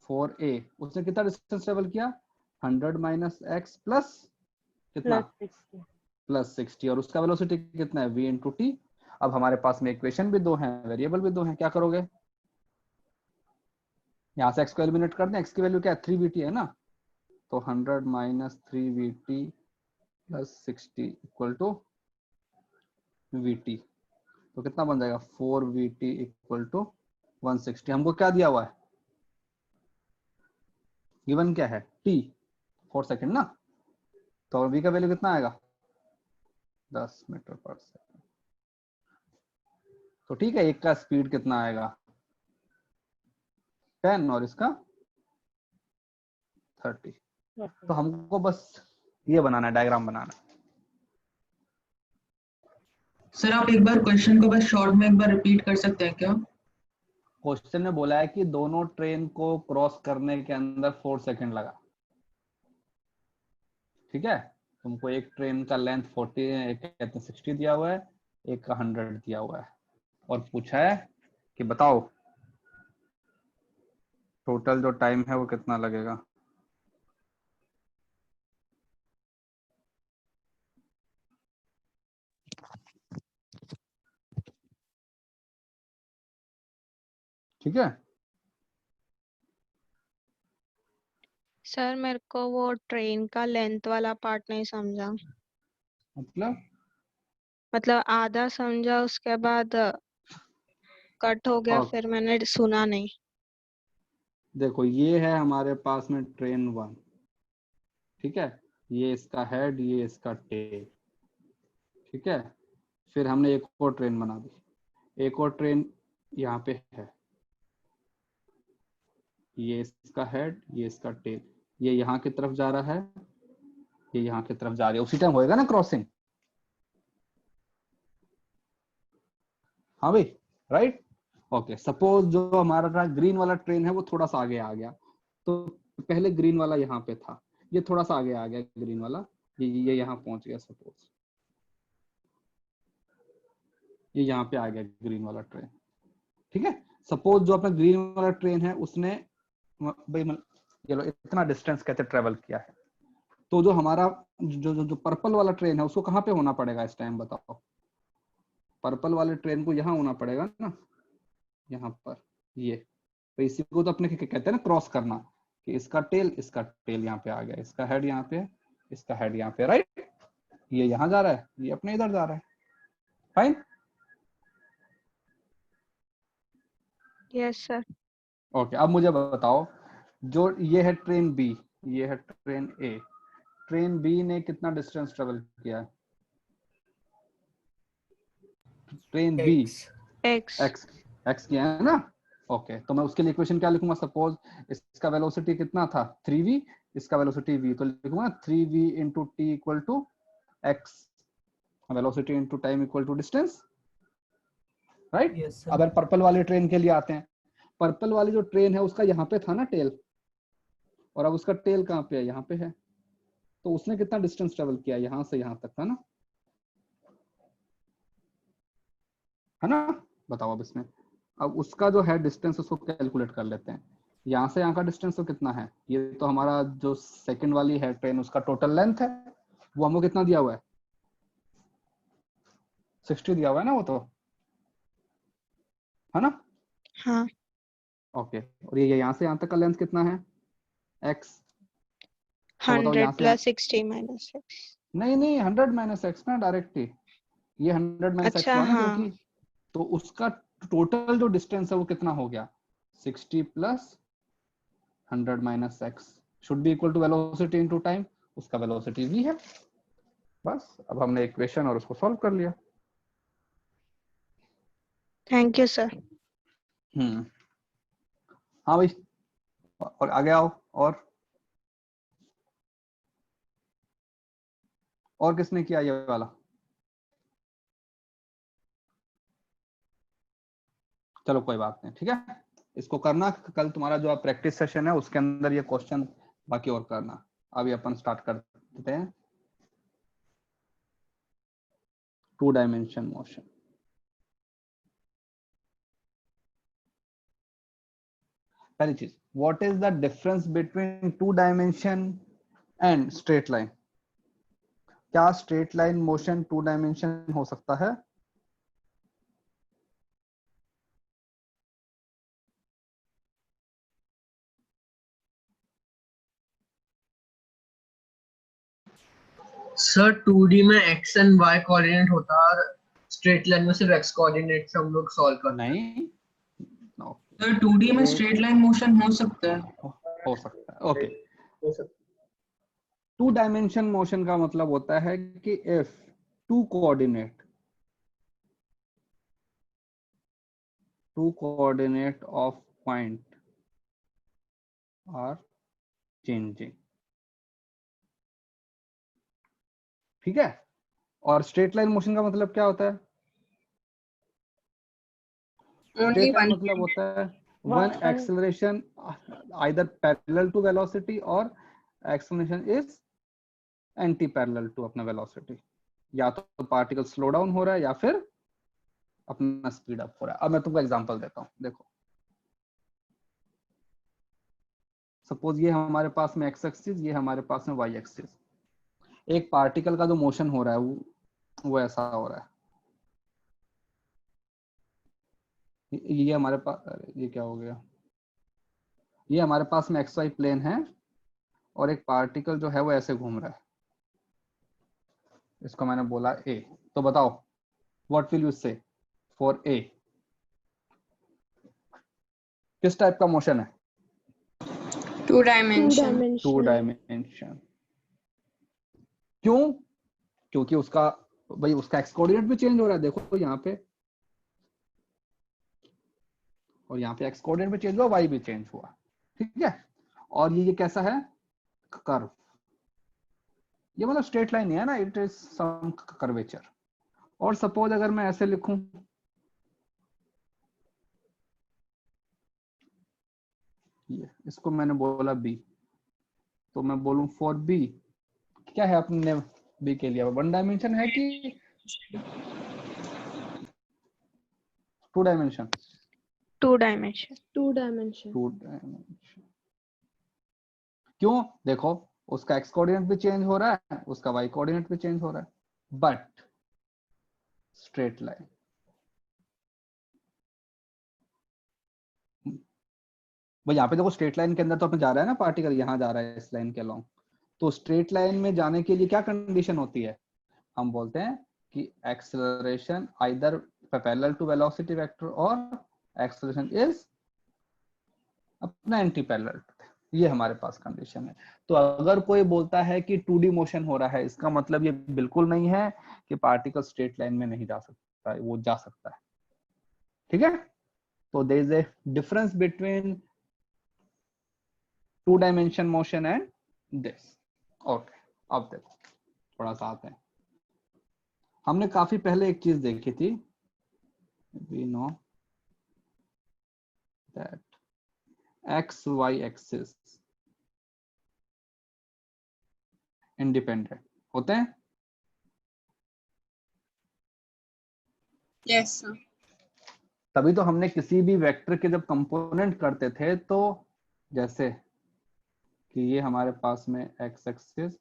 4a, उसने कितना डिस्टेंस ट्रेवल किया 100 माइनस x प्लस कितना प्लस 60, और उसका वेलोसिटी कितना है v इंटू टी। अब हमारे पास में इक्वेशन भी 2 हैं, वेरिएबल भी 2 हैं, क्या करोगे, यहाँ से x को एलिमिनेट कर दें, x की वैल्यू क्या है 3vt है ना, तो 100 minus 3vt plus 60 equal to vt, तो कितना बन जाएगा 4vt इक्वल टू 160। हमको क्या दिया हुआ है, गिवन क्या है t 4 सेकेंड ना, तो v का वैल्यू कितना आएगा 10 मीटर पर सेकेंड। तो ठीक है, एक का स्पीड कितना आएगा 10 और इसका 30। तो हमको बस ये बनाना है, डायग्राम बनाना है।
सर आप एक बार क्वेश्चन को बस शॉर्ट में एक बार रिपीट कर सकते हैं क्या?
क्वेश्चन में बोला है कि दोनों ट्रेन को क्रॉस करने के अंदर 4 सेकंड लगा। ठीक है, तुमको एक ट्रेन का लेंथ 40, एक कहते हैं 60 दिया हुआ है, एक का 100 दिया हुआ है, और पूछा है कि बताओ टोटल जो टाइम है वो कितना लगेगा। ठीक है,
सर मेरे को वो ट्रेन का लेंथ वाला पार्ट नहीं समझा। मतलब आधा समझा, उसके बाद कट हो गया,
और
फिर मैंने सुना नहीं।
देखो ये है हमारे पास में ट्रेन 1, ठीक है, ये इसका हेड, ये इसका टेल। ठीक है, फिर हमने एक और ट्रेन बना दी, एक और ट्रेन यहाँ पे है, ये इसका हेड, ये इसका टेल, ये यहाँ की तरफ जा रहा है, ये यहाँ की तरफ जा रही है, उसी टाइम होएगा ना क्रॉसिंग। हाँ भाई, राइट। ओके, सपोज जो हमारा ग्रीन वाला ट्रेन है वो थोड़ा सा आगे आ गया, तो पहले ग्रीन वाला यहाँ पे था, ये थोड़ा सा आगे आ गया ग्रीन वाला, ये यहाँ पहुंच गया, सपोज ये यहाँ पे आ गया ग्रीन वाला ट्रेन। ठीक है, सपोज जो अपना ग्रीन वाला ट्रेन है उसने भाई चलो इतना डिस्टेंस कैसे ट्रेवल किया है, तो जो हमारा जो पर्पल वाला ट्रेन है उसको कहाँ पे होना पड़ेगा इस टाइम, बताओ। पर्पल वाले ट्रेन को यहाँ होना पड़ेगा ना, यहाँ पर, ये तो इसी को तो अपने कहते हैं ना क्रॉस करना, कि इसका टेल यहाँ पे आ गया, इसका हेड यहाँ पे, इसका हेड यहाँ पे, राइट। ये यहाँ जा रहा है, ये अपने इधर जा रहा है, फाइन।
Yes sir.
ओके, अब मुझे बताओ, जो ये है ट्रेन बी, ये है ट्रेन ए, ट्रेन बी ने कितना डिस्टेंस ट्रेवल किया है, ट्रेन बी
एक्स।
एक्स किया है ना। ओके, तो मैं उसके लिए इक्वेशन क्या लिखूंगा, सपोज इसका वेलोसिटी कितना था 3v, इसका वेलोसिटी v, तो लिखूंगा 3v into t equal to x, velocity into time equal to distance, right.
Yes
अब
सर।
पर्पल वाले ट्रेन के लिए आते हैं, पर्पल वाली जो ट्रेन है उसका यहाँ पे था ना टेल, और अब उसका टेल कहाँ पे है, यहाँ पे है, तो उसने कितना डिस्टेंस ट्रेवल किया, यहाँ से यहाँ तक था ना, है ना। बताओ अब इसमें, अब उसका जो है डिस्टेंस उसको कैलकुलेट कर लेते हैं। यहाँ से यहाँ का डिस्टेंस तो कितना है, ये तो हमारा जो सेकंड वाली है ट्रेन उसका टोटल लेंथ है, वो हमको कितना दिया हुआ है 60 दिया हुआ है ना, वो तो है ना।
हाँ।
ओके, और ये यहाँ से यहाँ तक का लेंथ कितना है x, तो बताओ
100
यहाँ से
प्लस 60 माइनस एक्स।
नहीं नहीं 100 माइनस एक्स ना, डायरेक्ट ही ये 100 माइनस एक्स
अच्छा
हुआ ना,
हाँ।
क्योंकि तो उसका टोटल जो डिस्टेंस है वो कितना हो गया 60 plus 100 minus x should be equal to velocity into time, उसका वेलोसिटी v है। बस अब हमने इक्वेशन और उसको सॉल्व कर लिया।
Thank you sir.
हाँ भाई, और आगे आओ, और किसने किया ये वाला, चलो कोई बात नहीं, ठीक है, इसको करना कल तुम्हारा जो प्रैक्टिस सेशन है उसके अंदर ये क्वेश्चन बाकी और करना। अभी अपन स्टार्ट कर देते हैं 2 डायमेंशन मोशन। पहली चीज, what is the difference between 2 dimension and straight line, क्या स्ट्रेट लाइन मोशन 2 डायमेंशन हो सकता है।
सर 2D में x एंड y कोऑर्डिनेट होता है, स्ट्रेट लाइन में सिर्फ x कोऑर्डिनेट से हम लोग सॉल्व करते हैं।
नहीं, no.
सर 2D में स्ट्रेट लाइन मोशन हो सकता है।
हो सकता है, ओके।
हो सकता
2 डायमेंशन मोशन का मतलब होता है कि if 2 coordinate of point are changing, ठीक है। और स्ट्रेट लाइन मोशन का मतलब क्या होता है? स्ट्रेट लाइन मतलब होता है one acceleration either parallel to velocity or acceleration is anti parallel to अपना वेलोसिटी। या तो पार्टिकल स्लो डाउन हो रहा है या फिर अपना स्पीड अप हो रहा है। अब मैं तुमको एग्जांपल देता हूं, देखो सपोज ये हमारे पास में एक्स एक्सिस, ये हमारे पास में वाई एक्सिस। एक पार्टिकल का जो मोशन हो रहा है वो ऐसा हो रहा है। ये हमारे पास, ये क्या हो गया, ये हमारे पास में एक्स वाई प्लेन है और एक पार्टिकल जो है वो ऐसे घूम रहा है। इसको मैंने बोला ए, तो बताओ व्हाट विल यू से फॉर ए, किस टाइप का मोशन है?
2 डायमेंशन।
2 डायमेंशन। क्यों? क्योंकि उसका भाई उसका एक्स कोऑर्डिनेट भी चेंज हो रहा है, देखो यहाँ पे, और यहाँ पे एक्स कोऑर्डिनेट भी चेंज हुआ, वाई भी चेंज हुआ, ठीक है। और ये कैसा है? कर्व। ये मतलब स्ट्रेट लाइन नहीं है ना, इट इज सम कर्वेचर। और सपोज अगर मैं ऐसे लिखूं, ये इसको मैंने बोला बी, तो मैं बोलूं फॉर बी, क्या है अपने बी के लिए? 1 डायमेंशन है कि 2 डायमेंशन?
2 डायमेंशन।
2 डायमेंशन।
2 डायमेंशन। क्यों? देखो उसका एक्स कोऑर्डिनेट भी चेंज हो रहा है, उसका वाई कोऑर्डिनेट भी चेंज हो रहा है, बट स्ट्रेट लाइन। भाई यहाँ पे देखो स्ट्रेट लाइन के अंदर तो अपने जा रहा है ना पार्टिकल, यहाँ जा रहा है इस लाइन के अलोंग। तो स्ट्रेट लाइन में जाने के लिए क्या कंडीशन होती है? हम बोलते हैं कि acceleration either parallel to velocity vector और एक्सेलरेशन इज अपना एंटी पैरेलल। ये हमारे पास कंडीशन है। तो अगर कोई बोलता है कि 2D मोशन हो रहा है, इसका मतलब ये बिल्कुल नहीं है कि पार्टिकल स्ट्रेट लाइन में नहीं जा सकता है, वो जा सकता है, ठीक है। तो there is a difference between 2 dimension motion and this. Okay, अब देखो थोड़ा सा आते हैं। हमने काफी पहले एक चीज देखी थी, we know that x y axis independent होते हैं।
Yes sir.
तभी तो हमने किसी भी वेक्टर के जब कंपोनेंट करते थे, तो जैसे कि ये हमारे पास में एक्स एक्सिस,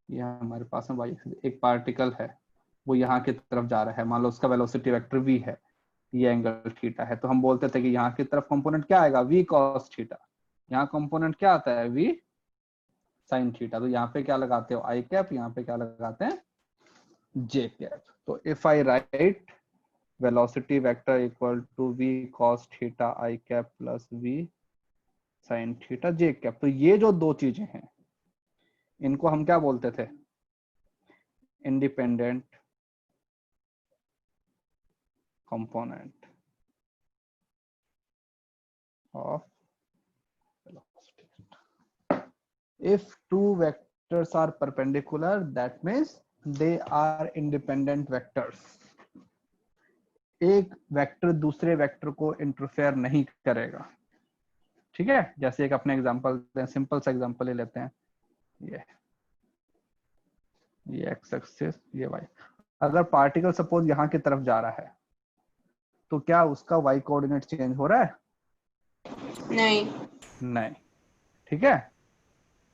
ये हमारे पास में वाई एक्सिस, एक पार्टिकल है वो यहाँ की तरफ जा रहा है, मान लो उसका वेलोसिटी वेक्टर v है, ये एंगल थीटा है, तो हम बोलते थे कि यहाँ की तरफ कंपोनेंट क्या आएगा? v cos theta. यहाँ कंपोनेंट क्या आता है? v sin theta. तो यहाँ पे क्या लगाते हो? i कैप, यहाँ पे क्या लगाते हैं? j cap. तो if I write velocity vector equal to v cos theta i cap plus v sin theta j cap, तो ये जो दो चीजें हैं इनको हम क्या बोलते थे? Independent component of velocity. If two vectors are perpendicular, that means they are independent vectors. एक वेक्टर दूसरे वेक्टर को इंटरफेयर नहीं करेगा, ठीक है। जैसे एक अपने एग्जांपल, सिंपल सा एग्जांपल ले लेते हैं, ये एक्स एक्सिस, ये वाई। अगर पार्टिकल सपोज यहाँ की तरफ जा रहा है, तो क्या उसका वाई कोऑर्डिनेट चेंज हो रहा है? नहीं, ठीक है।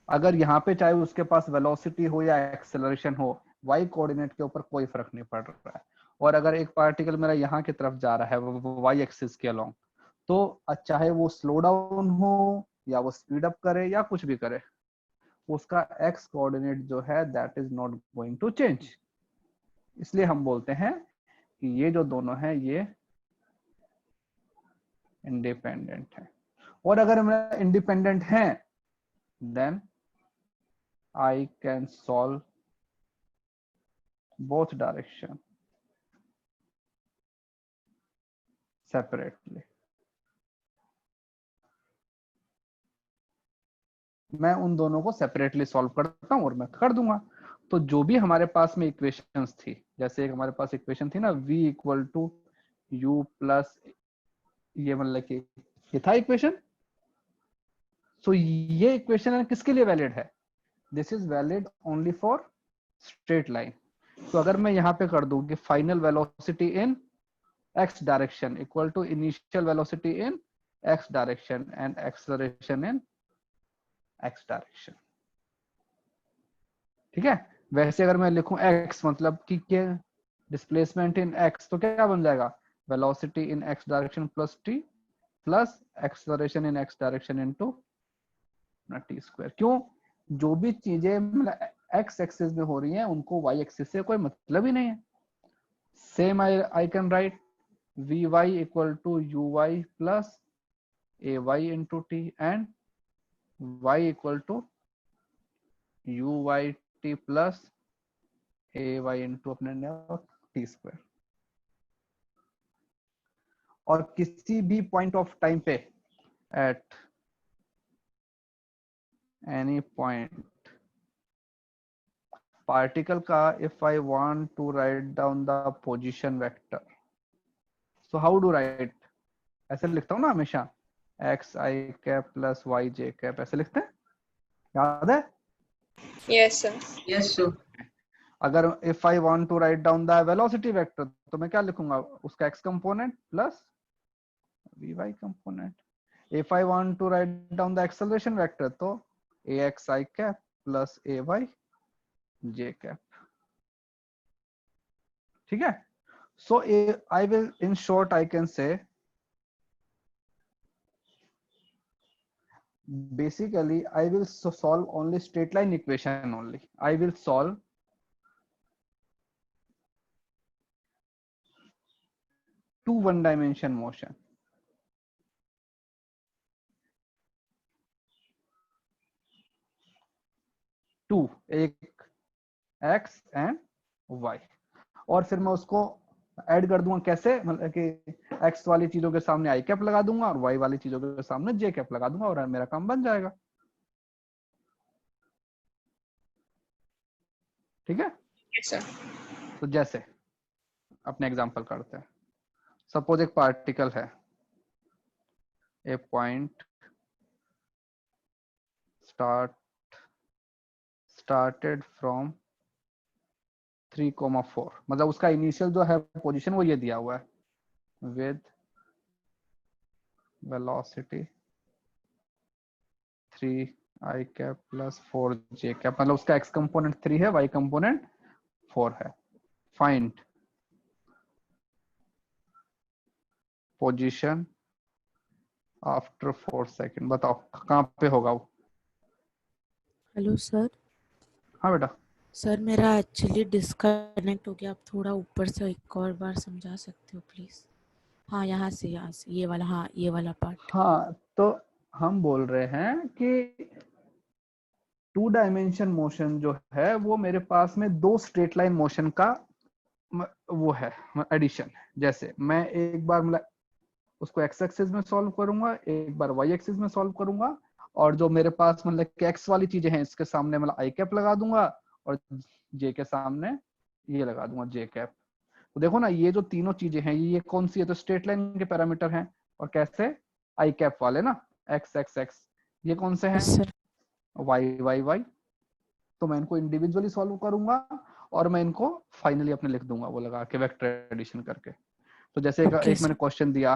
अगर यहाँ पे चाहे उसके पास वेलोसिटी हो या एक्सेलरेशन हो, वाई कोऑर्डिनेट के ऊपर कोई फर्क नहीं पड़ रहा है। और अगर एक पार्टिकल मेरा यहाँ की तरफ जा रहा है वाई एक्सिस के अलोंग, तो चाहे वो स्लो डाउन हो या वो स्पीड अप करे या कुछ भी करे, उसका x कोऑर्डिनेट जो है that is not going to change. इसलिए हम बोलते हैं कि ये जो दोनों हैं ये इंडिपेंडेंट है। और अगर मैं इंडिपेंडेंट है then I can solve both direction separately. मैं उन दोनों को सेपरेटली सॉल्व करता हूं और मैं कर दूंगा। तो जो भी हमारे पास में इक्वेशंस थी, जैसे एक हमारे पास इक्वेशन थी ना v equal to u plus, ये मतलब कि ये था इक्वेशन। सो ये इक्वेशन किसके लिए वैलिड है? This is valid only for straight line. तो अगर मैं यहाँ पे कर दूं कि final velocity in x direction equal to initial velocity in x direction and acceleration in x direction, ठीक है। वैसे अगर मैं लिखूं x मतलब कि क्या डिस्प्लेसमेंट इन x, तो क्या बन जाएगा velocity in x direction plus t plus acceleration in x direction into t square. क्यों? जो भी चीजें मतलब x एक्सिस में हो रही हैं उनको y एक्सिस से कोई मतलब ही नहीं है। Same I can write vy equal to uy plus ay into t and y equal to uy t plus ay into अपने t स्क्वायर। और किसी भी पॉइंट ऑफ टाइम पे एट एनी पॉइंट पार्टिकल का if I want to write down the position vector, so how do write? ऐसे लिखता हूं ना हमेशा एक्स आई कैप प्लस वाई जे कैप, ऐसे लिखते हैं, याद है?
Yes, sir.
Yes, sir.
अगर if I want to write down the velocity vector तो मैं क्या लिखूंगा? उसका X component plus V Y component. If I want to write down the acceleration vector तो A X I cap plus A Y J cap, ठीक है। So I will in short I can say basically I will solve only straight line equation only. I will solve two one dimension motion. Two, एक x एंड y, और फिर मैं उसको ऐड कर दूंगा कैसे? मतलब कि x वाली चीजों के सामने i कैप लगा दूंगा और y वाली चीजों के सामने j कैप लगा दूंगा और मेरा काम बन जाएगा, ठीक है।
Yes, sir.
तो जैसे अपने एग्जांपल करते हैं। सपोज एक पार्टिकल है, ए पॉइंट स्टार्टेड फ्रॉम 3,4, मतलब उसका इनिशियल जो है पोजीशन वो ये दिया हुआ है with velocity 3 i cap plus 4 j cap, मतलब उसका x कंपोनेंट 3 है, y कंपोनेंट 4 है। Find position after 4 second. बताओ कहाँ पे होगा वो?
Hello sir.
हाँ बेटा।
सर मेरा एक्चुअली डिस्कनेक्ट हो गया, आप थोड़ा ऊपर से एक और बार समझा सकते हो प्लीज? हाँ यहाँ से ये वाला, हाँ ये वाला पार्ट।
हाँ तो हम बोल रहे हैं कि टू डायमेंशन मोशन जो है वो मेरे पास में दो स्ट्रेट लाइन मोशन का वो है एडिशन। जैसे मैं एक बार मतलब उसको एक्स एक्सिस में सॉल्व करूंगा, एक बार वाई एक्सिस में सॉल्व करूंगा, और जो मेरे पास मतलब कि एक्स वाली चीजें हैं इसके सामने मतलब आई कैप लगा दूंगा और जे के सामने ये लगा दूंगा जे कैप। तो देखो ना ये जो तीनों चीजें हैं ये कौन सी है? तो स्ट्रेट लाइन के पैरामीटर हैं। और कैसे? आई कैप वाले ना, एक्स एक्स एक्स। ये कौन से हैं?
Sir
y y y. तो मैं इनको इंडिविजुअली सॉल्व करूंगा और मैं इनको फाइनली अपने लिख दूंगा वो लगा के वेक्टर एडिशन करके। तो जैसे एक मैंने क्वेश्चन दिया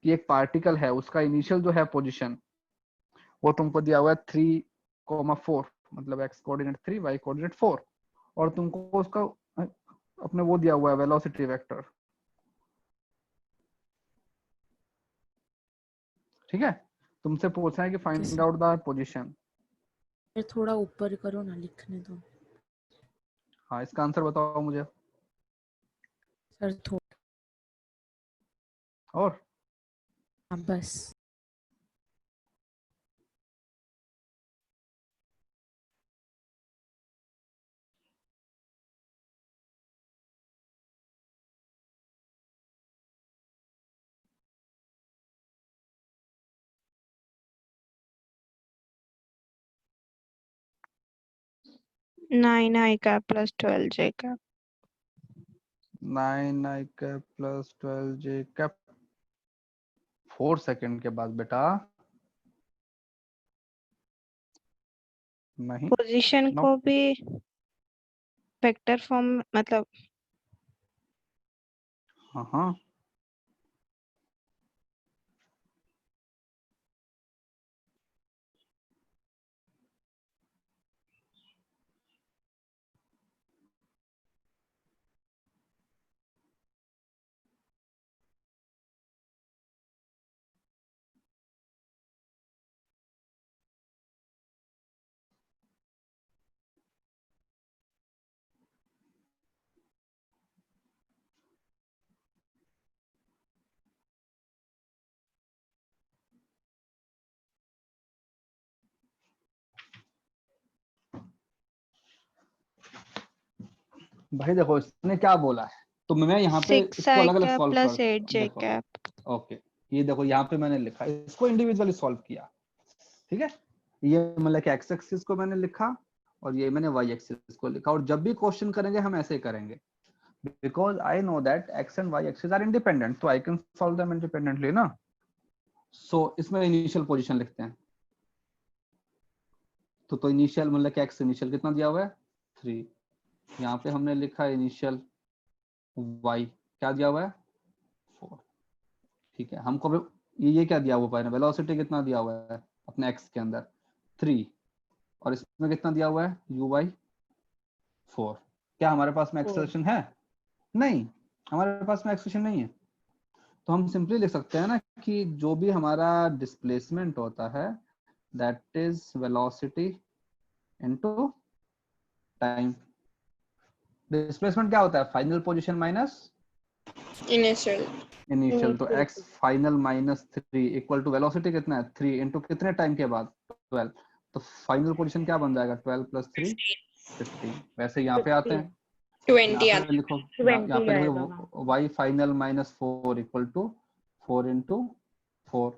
कि एक पार्टिकल है उसका इनिशियल जो है पोजीशन वो तुमको दिया हुआ है 3,4, मतलब एक्स कोऑर्डिनेट 3 वाई कोऑर्डिनेट 4, और तुमको उसका अपने वो दिया हुआ है वेलोसिटी वेक्टर, ठीक है। तुमसे पूछा है कि फाइंड आउट द पोजीशन।
फिर थोड़ा ऊपर करो ना, लिखने दो
हाँ, इसका आंसर बताओ मुझे।
सर थोड़ा।
और
हाँ, बस।
नाइन आई कैप प्लस 12 जे कैप।
9 आई कैप प्लस 12 जे कैप। 4 सेकंड के बाद बेटा। नहीं,
पोजीशन
नो।
को भी वेक्टर फॉर्म मतलब
हाँ हाँ, भाई देखो इसने क्या बोला है, तो मैं यहाँ पे
6
इसको
आई
अलग अलग
कैप
सॉल्व
प्लस
कर।
8 जे
देखो,
कैप।
ओके, ये देखो यहाँ पे मैंने लिखा, इसको इंडिविजुअली सॉल्व किया। ठीक है, ये मतलब कि एक्स एक्सिस को मैंने लिखा और ये मैंने वाई एक्सिस को लिखा, और जब भी क्वेश्चन करेंगे हम ऐसे ही करेंगे, because I know that X and Y axis are independent, तो I can solve them independently ना। सो इसमें इनिशियल पोजीशन लिखते हैं। तो इनिशियल मतलब कि एक्स इनिशियल कितना दिया हुआ है 3, यहाँ पे हमने लिखा इनिशियल वाई क्या दिया हुआ है 4। ठीक है, हमको ये क्या दिया हुआ है, वेलोसिटी कितना दिया हुआ है अपने एक्स के अंदर 3, और इसमें कितना दिया हुआ है यू वाई 4। क्या हमारे पास में एक्सेलरेशन है? नहीं, हमारे पास में एक्सेलरेशन नहीं है। तो हम सिंपली लिख सकते हैं ना कि जो भी हमारा डिस्प्लेसमेंट होता है that is velocity into time. Displacement क्या होता है? Final position minus
Initial.
Initial. तो x final minus 3 equal to velocity कितना है 3 इंटू कितने टाइम के बाद 12। तो फाइनल पोजीशन क्या बन जाएगा 12 प्लस 3 15। वैसे यहाँ पे आते हैं, यहाँ
20
पे लिखो, यहाँ पे लिखो y final minus 4 equal to 4 into 4।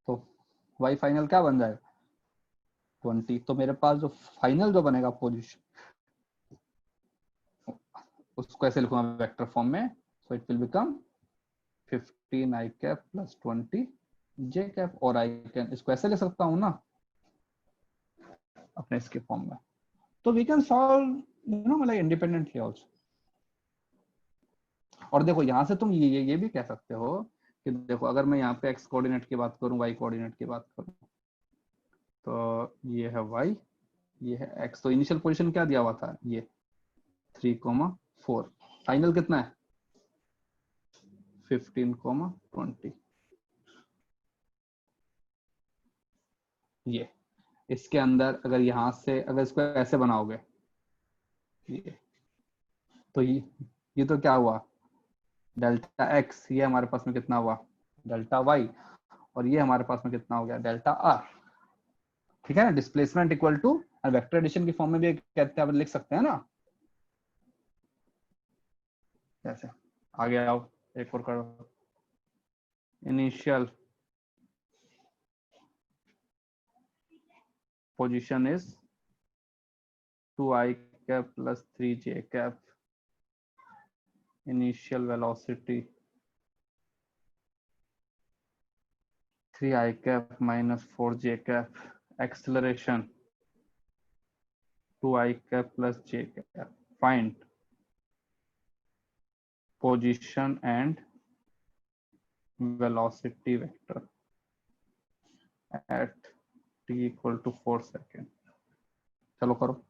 तो y फाइनल क्या बन जाएगा 20। तो मेरे पास जो फाइनल जो बनेगा पोजीशन उसको ऐसे लिखूंगा वेक्टर फॉर्म में, so it will become 15 I cap plus 20 J cap. और आई कैन इसको ऐसे ले सकता हूँ ना अपने इसके फॉर्म में। तो वी कैन सॉल्व मतलब इंडिपेंडेंटली आल्सो। और देखो यहाँ से तुम ये भी कह सकते हो कि देखो अगर मैं यहाँ पे एक्स कोऑर्डिनेट की बात करूँ, वाई कोऑर्डिनेट की बात करूँ, तो ये है वाई, ये है एक्स। तो इनिशियल पोजीशन क्या दिया हुआ था ये 3,4। फाइनल कितना है 15,20। ये इसके अंदर अगर यहाँ से अगर इसको ऐसे बनाओगे ये, तो ये तो क्या हुआ डेल्टा एक्स, ये हमारे पास में कितना हुआ डेल्टा वाई, और ये हमारे पास में कितना हो गया डेल्टा आर। ठीक है ना, displacement equal to vector addition की फॉर्म में भी कहते हैं, लिख सकते हैं ना। जैसे आगे आओ, एक और करो। Initial position is 2i cap plus 3j cap. Initial velocity 3i cap minus 4j cap. Acceleration 2i cap plus j cap. Find position and velocity vector at t equal to 4 second. चलो करो।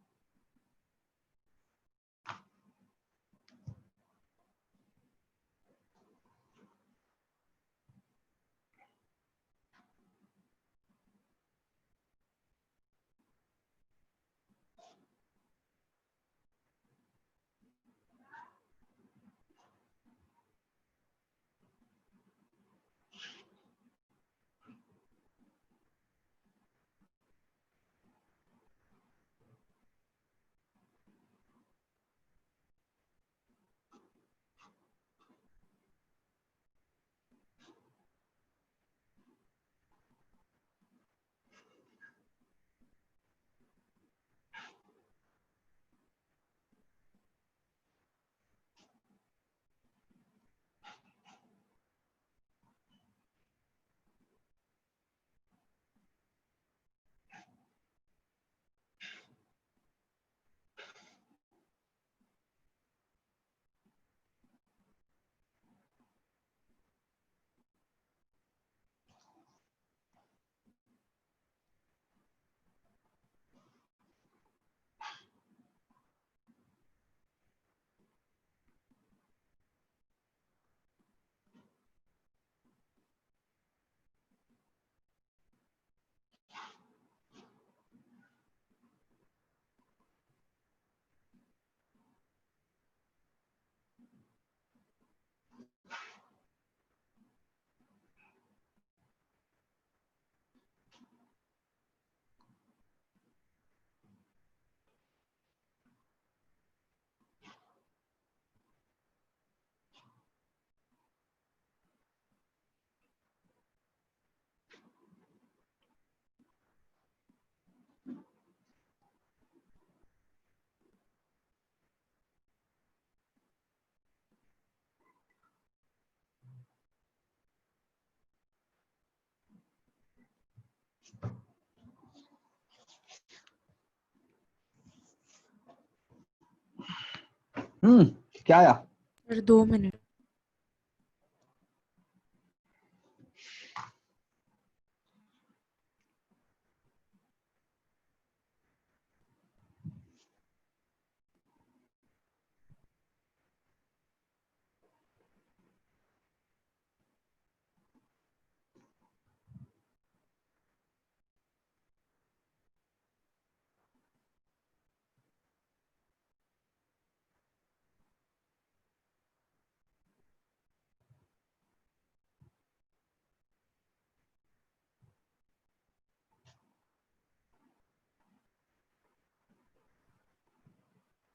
क्या आया?
Sir 2 minute.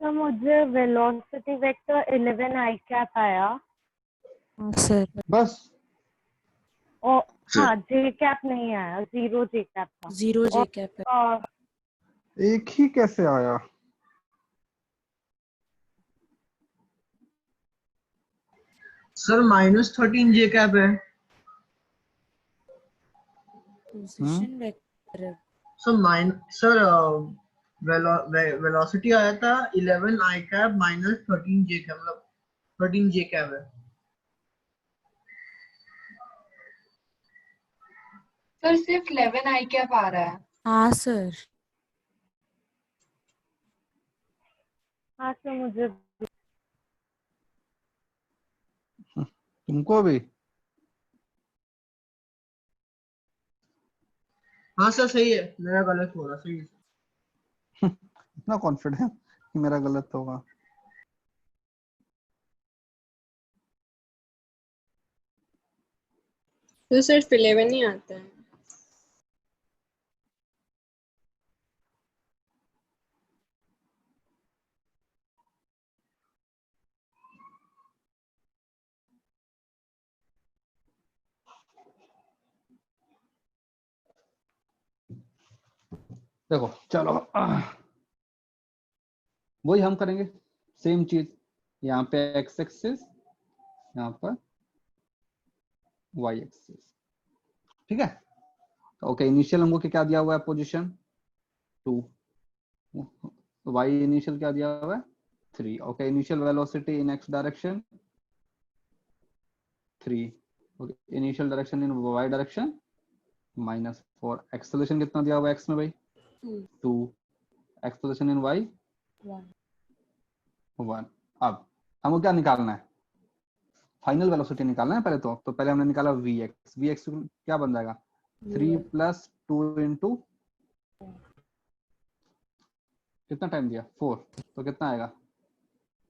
तो मुझे वेलोसिटी वेक्टर 11 आई कैप आया
हाँ सर।
बस
और हाँ जे कैप नहीं आया, 0 जे कैप था।
0 जे कैप है।
और
एक ही कैसे आया?
सर -13 जे कैप है।
पोजीशन वेक्टर है।
सर वेलोसिटी आया था 11 आई कैप -13 जे कैप, मतलब 13 जे कैप है।
सर सिर्फ 11 आई कैप आ रहा है।
हाँ सर।
हाँ सर मुझे
तुमको भी?
हाँ सर सही है, मेरा गलत हो रहा, सही है।
इतना कॉन्फिडेंस कि मेरा गलत होगा?
तो सिर्फ 11 ही आता है।
देखो चलो वही हम करेंगे, सेम चीज। यहाँ पे एक्स एक्सिस, यहाँ पर वाई एक्सिस, ठीक है। ओके, इनिशियल हमको क्या दिया हुआ है? पोजीशन 2। वाई इनिशियल क्या दिया हुआ है? 3। Okay, initial velocity in x direction 3। Okay, initial direction in y direction -4। Acceleration कितना दिया हुआ है एक्स में भाई? 2। Acceleration in y 1। अब हमको क्या निकालना है? फाइनल वेलोसिटी निकालना है पहले तो पहले हमने निकाला vx। vx क्या बन जाएगा? 3 + 2 इंटू कितना टाइम दिया? 4, तो कितना आएगा?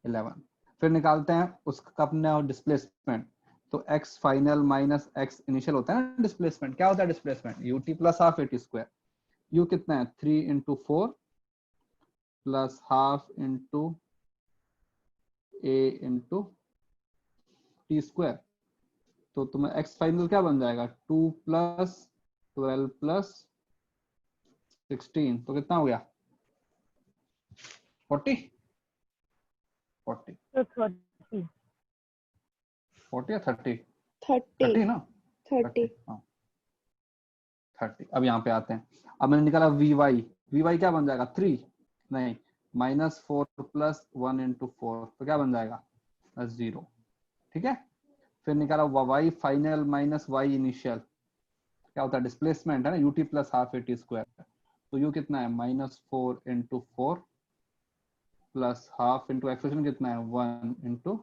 11। फिर निकालते हैं उसका अपने डिस्प्लेसमेंट। तो x final minus x initial होता है ना डिस्प्लेसमेंट। क्या होता है डिस्प्लेसमेंट? ut + ½ at²। u कितना है? 3 × 4 + ½ × a × t²। तो तुम्हें x फाइनल क्या बन जाएगा? 2 + 12 + 16, तो कितना हो गया? 40 40
तो 30
40 या 30?
30
30 ना?
30
हाँ 30। अब यहाँ पे आते हैं। अब मैंने निकाला vy क्या बन जाएगा? 3 नहीं, -4 + 1 × 4, तो क्या बन जाएगा? 0, ठीक है। फिर निकाला y final minus y initial, क्या होता है? डिस्प्लेसमेंट है ना, ut + ½ at²। तो u कितना है? -4 × 4 + ½ × एक्सेलरेशन कितना है? 1 ×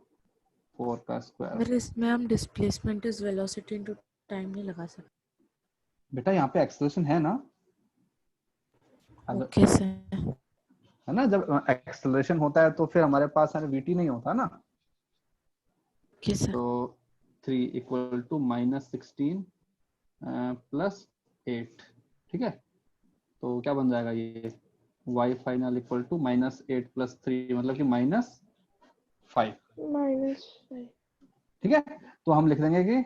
4 का स्क्वायर।
अगर इसमें हम displacement is velocity into time नहीं लगा सकते?
बेटा यहाँ पे एक्सेलरेशन है ना,
ओके सर।
है ना। जब एक्सेलरेशन होता है तो फिर हमारे पास vt नहीं होता ना।
Okay sir.
तो 3 = -16 + 8, ठीक है। तो क्या बन जाएगा ये? y फाइनल = -8 + 3, मतलब कि -5,
-5
ठीक है। तो हम लिख देंगे कि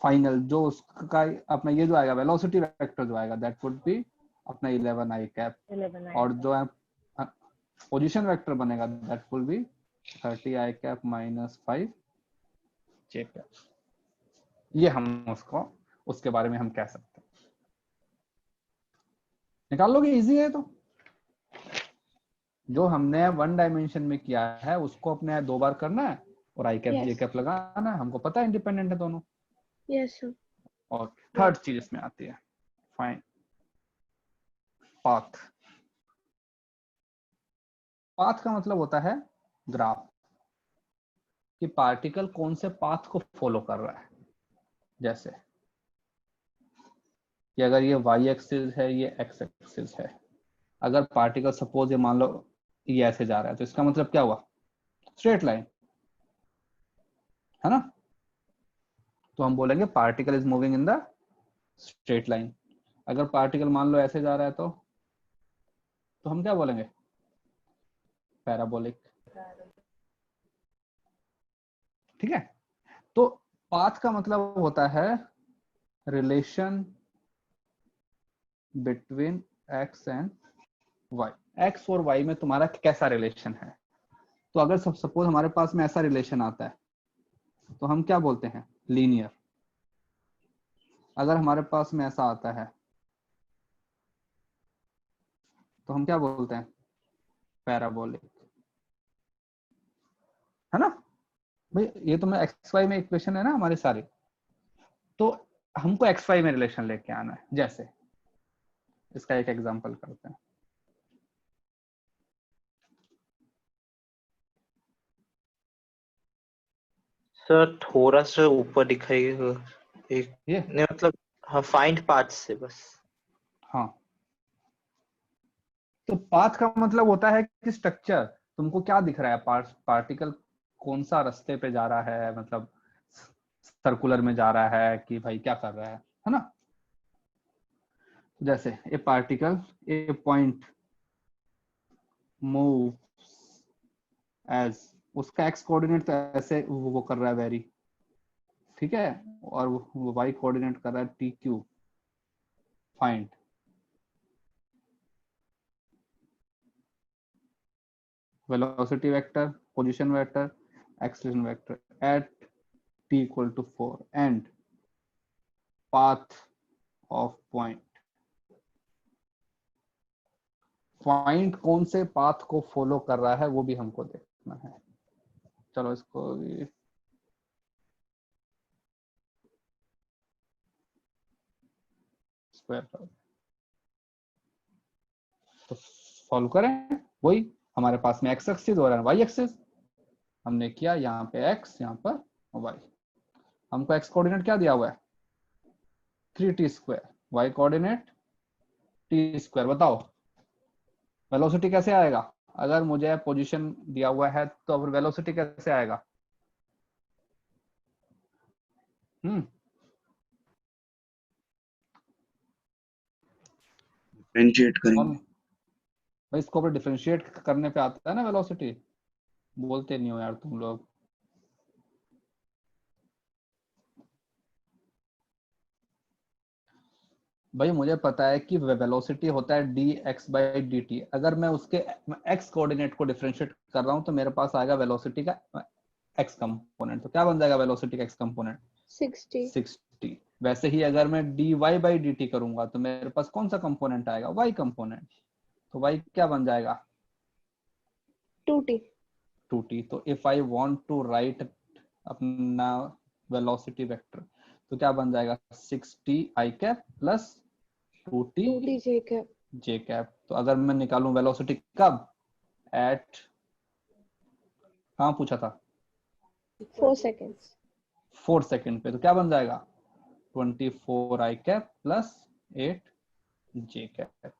फाइनल जो उसका अपना ये जो आएगा वेलोसिटी वेक्टर जो आएगा दैट वुड बी अपना 11 आई कैप,
11 आई
और
कैप।
जो है पोजीशन वेक्टर बनेगा that will be 30 I cap -5 J cap. ये हम उसको उसके बारे में हम कह सकते हैं। निकाल लोगे? इजी है तो। जो हमने 1 डायमेंशन में किया है उसको अपने 2 बार करना है और आई कैप
Yes.
जे कैप लगाना है। हमको पता है इंडिपेंडेंट है दोनों।
Yes, sir.
और थर्ड चीज इसमें आती है फाइंड पाथ। पाथ का मतलब होता है ग्राफ, कि पार्टिकल कौन से पाथ को फॉलो कर रहा है। जैसे कि अगर ये y एक्सिस है, ये x एक्सिस है, अगर पार्टिकल सपोज ये मान लो ये ऐसे जा रहा है, तो इसका मतलब क्या हुआ? स्ट्रेट लाइन, है ना? तो हम बोलेंगे particle is moving in the straight line. अगर पार्टिकल मान लो ऐसे जा रहा है तो हम क्या बोलेंगे? पैराबोलिक। ठीक है। तो पाथ का मतलब होता है relation between x and y। x और y में तुम्हारा कैसा रिलेशन है? तो अगर सपोज हमारे पास में ऐसा रिलेशन आता है तो हम क्या बोलते हैं? लीनियर। अगर हमारे पास में ऐसा आता है तो हम क्या बोलते हैं? पैराबोलिक, है ना भाई? ये तो मैं एक्स वाई में इक्वेशन है ना हमारे सारे, तो हमको एक्स वाई में रिलेशन लेके आना है। जैसे इसका एक एग्जांपल करते हैं।
सर थोड़ा सा ऊपर दिखाइएगा। एक
ये
नहीं मतलब हाँ फाइंड पाथ से बस।
हाँ, तो पाथ का मतलब होता है कि स्ट्रक्चर तुमको क्या दिख रहा है, पार्टिकल कौन सा रास्ते पे जा रहा है, मतलब सर्कुलर में जा रहा है कि भाई क्या कर रहा है ना? जैसे a particle a point move as, उसका एक्स कोऑर्डिनेट तो ऐसे वो कर रहा है वेरी, ठीक है, और वो वाई कोऑर्डिनेट कर रहा है T Q. Find velocity vector, position vector, acceleration vector at t equal to 4 and path of point। Point कौन से पाथ को फॉलो कर रहा है वो भी हमको देखना है। चलो इसको भी स्क्वायर तो सॉल्व करें। वही हमारे पास में एक्स एक्सिस और वाई एक्सिस, हमने किया यहाँ पे एक्स, यहाँ पर वाई। हमको एक्स कोऑर्डिनेट क्या दिया हुआ है? 3t², Y coordinate t²। बताओ वेलोसिटी कैसे आएगा? अगर मुझे पोजीशन दिया हुआ है तो फिर वेलोसिटी कैसे आएगा?
डिफरेंशिएट करेंगे।
भाई इसको ऊपर डिफरेंशिएट करने पे आता है ना वेलोसिटी। बोलते नहीं हो यार तुम लोग। भाई मुझे पता है कि वेलोसिटी होता है dx/dt। अगर मैं उसके x कोऑर्डिनेट को डिफरेंशिएट कर रहा हूं तो मेरे पास आएगा वेलोसिटी का x कंपोनेंट। तो क्या बन जाएगा वेलोसिटी का x कंपोनेंट? 60। वैसे ही अगर मैं dy/dt करूंगा तो मेरे पास कौन सा कंपोनेंट आएगा? y component. तो y क्या बन जाएगा?
2t।
तो if I want to write अपना वेलोसिटी वेक्टर तो क्या बन जाएगा? 6t i cap plus 2t
j cap.
j cap. तो अगर मैं निकालूं वेलोसिटी कब? एट, कहाँ पूछा था?
4 seconds।
4 सेकंड पे। तो क्या बन जाएगा? 24 i cap plus 8 j cap.